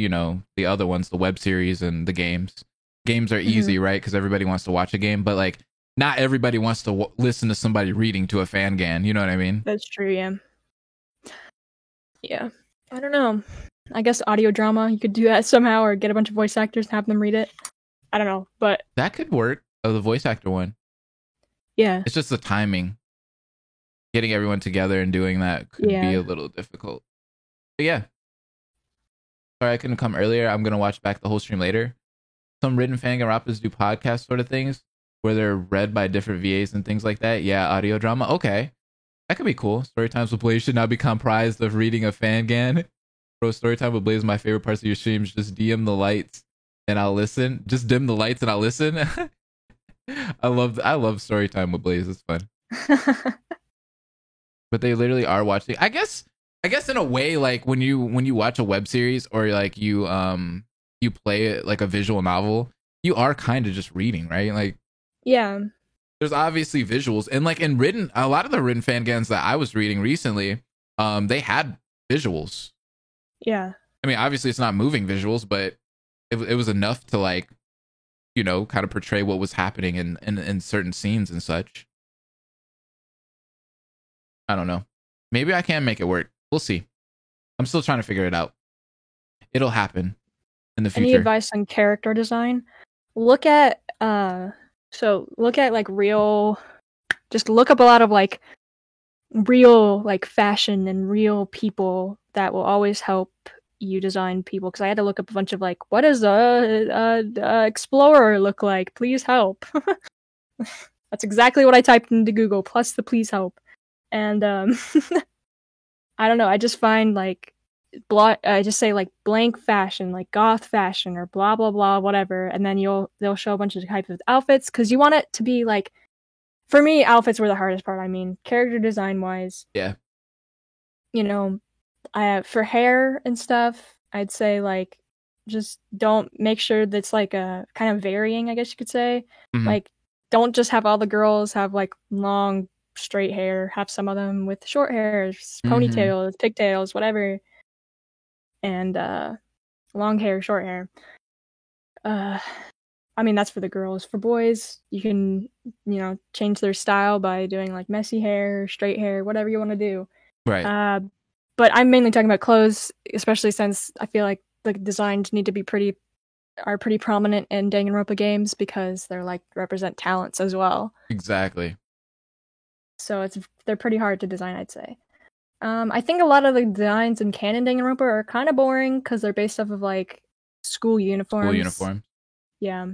Speaker 1: the other ones, the web series and the games. Games are easy, right? Because everybody wants to watch a game, but like not everybody wants to listen to somebody reading to a fangan. You know what I mean?
Speaker 2: That's true, yeah. Yeah. I don't know. I guess audio drama, you could do that somehow, or get a bunch of voice actors and have them read it. I don't know, but
Speaker 1: That could work. Oh, the voice actor one.
Speaker 2: yeah.
Speaker 1: It's just the timing. getting everyone together and doing that could be a little difficult. But yeah. Sorry I couldn't come earlier. I'm gonna watch back the whole stream later. Some written Fangarappas do podcast sort of things where they're read by different VAs and things like that. Yeah, audio drama. Okay. That could be cool. Storytimes with Blaze should not be comprised of reading a Fangan. Bro, Storytime with Blaze is my favorite parts of your streams. Just DM the lights and I'll listen. Just dim the lights and I'll listen. I love Storytime with Blaze. It's fun. But they literally are watching. I guess in a way, like when you watch a web series or like you play it like a visual novel, you are kind of just reading, right? Like,
Speaker 2: yeah.
Speaker 1: There's obviously visuals, and like in written, a lot of the written Fangans that I was reading recently, they had visuals.
Speaker 2: Yeah.
Speaker 1: I mean, obviously it's not moving visuals, but it was enough to like, you know, kind of portray what was happening in certain scenes and such. I don't know. Maybe I can make it work. We'll see. I'm still trying to figure it out. It'll happen in the future.
Speaker 2: Any advice on character design? Look at like real, just look up a lot of like real like fashion and real people that will always help you design people. Because I had to look up a bunch of like, what does a explorer look like? Please help. That's exactly what I typed into Google, plus the please help. And I don't know. I just find like I just say like blank fashion, like goth fashion or blah blah blah whatever, and then they'll show a bunch of types of outfits because you want it to be like. For me, outfits were the hardest part. I mean, character design wise,
Speaker 1: yeah.
Speaker 2: You know, for hair and stuff, I'd say like just don't make sure that's like a kind of varying, I guess you could say.
Speaker 1: Mm-hmm.
Speaker 2: Like, don't just have all the girls have like long straight hair. Have some of them with short hair, ponytails, pigtails, whatever. And long hair, short hair. I mean, that's for the girls. For boys, you can, you know, change their style by doing like messy hair, straight hair, whatever you want to do.
Speaker 1: Right.
Speaker 2: But I'm mainly talking about clothes, especially since I feel like the designs need to be pretty prominent in Danganronpa games because they're like represent talents as well.
Speaker 1: Exactly.
Speaker 2: So they're pretty hard to design, I'd say. I think a lot of the designs in canon Danganronpa are kind of boring because they're based off of like school uniforms. Yeah.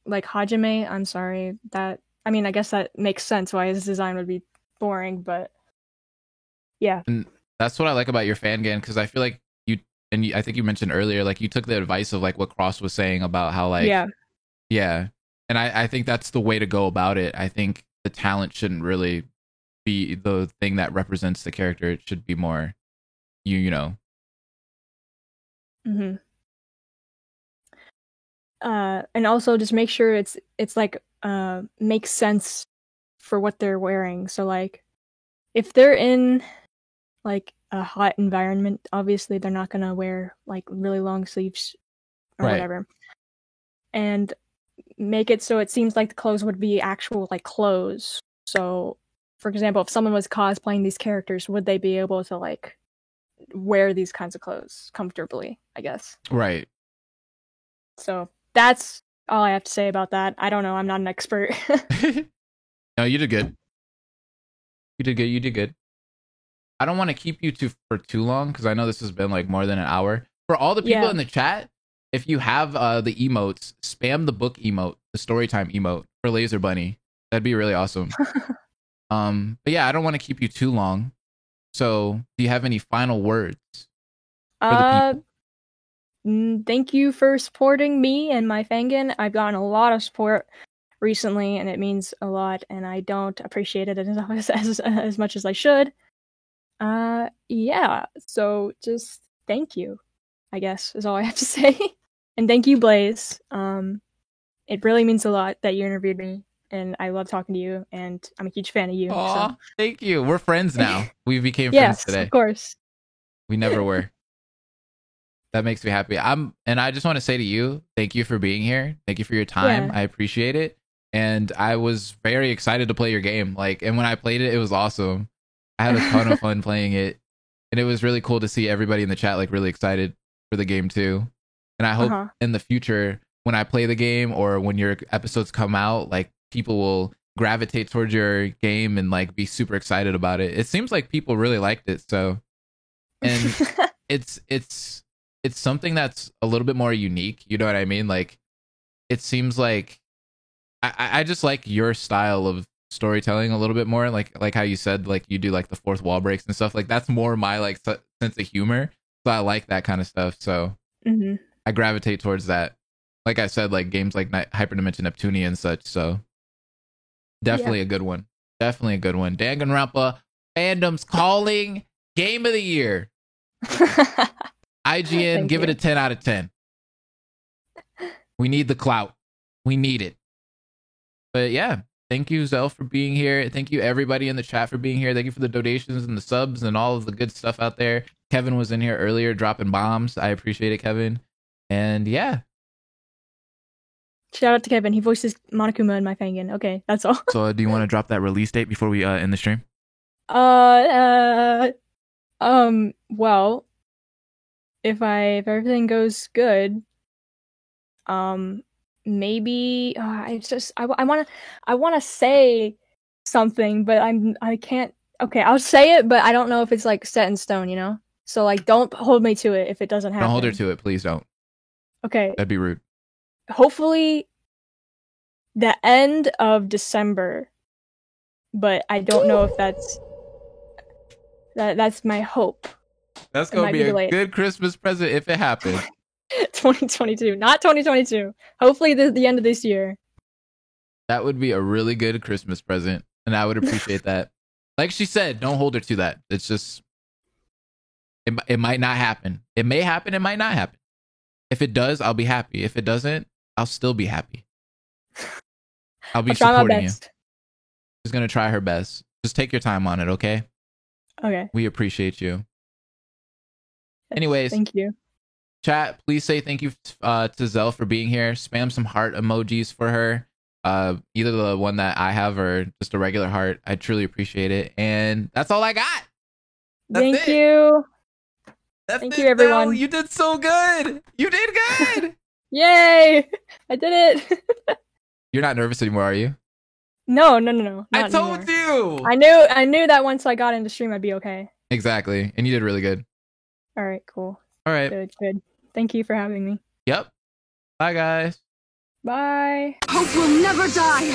Speaker 2: Like Hajime, I'm sorry. I guess that makes sense why his design would be boring, but yeah.
Speaker 1: And that's what I like about your Fangan, because I feel like I think you mentioned earlier, like you took the advice of like what Cross was saying about how like yeah. And I think that's the way to go about it. I think the talent shouldn't really be the thing that represents the character. It should be more you know.
Speaker 2: Mm-hmm. And also just make sure it's like makes sense for what they're wearing. So like if they're in like a hot environment, obviously they're not gonna wear like really long sleeves or whatever. And make it so it seems like the clothes would be actual like clothes. So for example, if someone was cosplaying these characters, would they be able to like wear these kinds of clothes comfortably, I guess.
Speaker 1: Right.
Speaker 2: So that's all I have to say about that. I don't know. I'm not an expert.
Speaker 1: No, you did good. You did good. I don't want to keep you for too long because I know this has been like more than an hour. For all the people in the chat, if you have the emotes, spam the book emote, the storytime emote for Laser Bunny. That'd be really awesome. But yeah, I don't want to keep you too long. So, do you have any final words for the people?
Speaker 2: Thank you for supporting me and my Fangan. I've gotten a lot of support recently, and it means a lot, and I don't appreciate it as much as I should. Yeah, so just thank you, I guess, is all I have to say. And thank you, Blaze. It really means a lot that you interviewed me, and I love talking to you, and I'm a huge fan of you.
Speaker 1: Aw, thank you. We're friends now. We became
Speaker 2: friends
Speaker 1: today.
Speaker 2: Yes, of course.
Speaker 1: We never were. That makes me happy. And I just want to say to you, thank you for being here. Thank you for your time.
Speaker 2: Yeah.
Speaker 1: I appreciate it. And I was very excited to play your game. And when I played it, it was awesome. I had a ton of fun playing it. And it was really cool to see everybody in the chat really excited for the game too. And I hope in the future, when I play the game or when your episodes come out, people will gravitate towards your game and like be super excited about it. It seems like people really liked it. So, and it's something that's a little bit more unique. You know what I mean? Like, it seems like I just like your style of storytelling a little bit more. Like how you said, like you do like the fourth wall breaks and stuff. Like that's more my like sense of humor. So I like that kind of stuff. So I gravitate towards that. Like I said, like games like Hyperdimension Neptunia and such. So definitely a good one. Definitely a good one. Danganronpa fandom's calling game of the year. IGN, give it a 10 out of 10. We need the clout. We need it. But yeah, thank you, Zell, for being here. Thank you, everybody in the chat, for being here. Thank you for the donations and the subs and all of the good stuff out there. Kevin was in here earlier dropping bombs. I appreciate it, Kevin. And yeah.
Speaker 2: Shout out to Kevin. He voices Monokuma in my Fangin. Okay, that's all.
Speaker 1: So do you want to drop that release date before we end the stream?
Speaker 2: Well, if everything goes good, maybe I want to say something, but I can't. Okay, I'll say it, but I don't know if it's like set in stone, you know? So like don't hold me to it if it doesn't happen.
Speaker 1: Don't hold her to it, please don't.
Speaker 2: Okay.
Speaker 1: That'd be rude.
Speaker 2: Hopefully the end of December, but I don't know if that's my hope.
Speaker 1: That's gonna be a good Christmas present if it happens.
Speaker 2: 2022, not 2022. Hopefully the end of this year.
Speaker 1: That would be a really good Christmas present, and I would appreciate that. Like she said, don't hold her to that. It's just it might not happen. It may happen, it might not happen. If it does, I'll be happy. If it doesn't, I'll still be happy. I'll be supporting you. She's gonna try her best. Just take your time on it, okay?
Speaker 2: Okay.
Speaker 1: We appreciate you. Anyways,
Speaker 2: thank you.
Speaker 1: Chat, please say thank you to Zell for being here. Spam some heart emojis for her. Either the one that I have or just a regular heart. I truly appreciate it. And that's all I got.
Speaker 2: Thank you. Thank you, everyone.
Speaker 1: Zell, you did so good. You did good.
Speaker 2: Yay! I did it.
Speaker 1: You're not nervous anymore, are you?
Speaker 2: No.
Speaker 1: I told you.
Speaker 2: I knew that once I got into stream, I'd be okay.
Speaker 1: Exactly. And you did really good.
Speaker 2: All right, cool.
Speaker 1: All right.
Speaker 2: Good. Thank you for having me.
Speaker 1: Yep. Bye, guys.
Speaker 2: Bye.
Speaker 6: Hope will never die.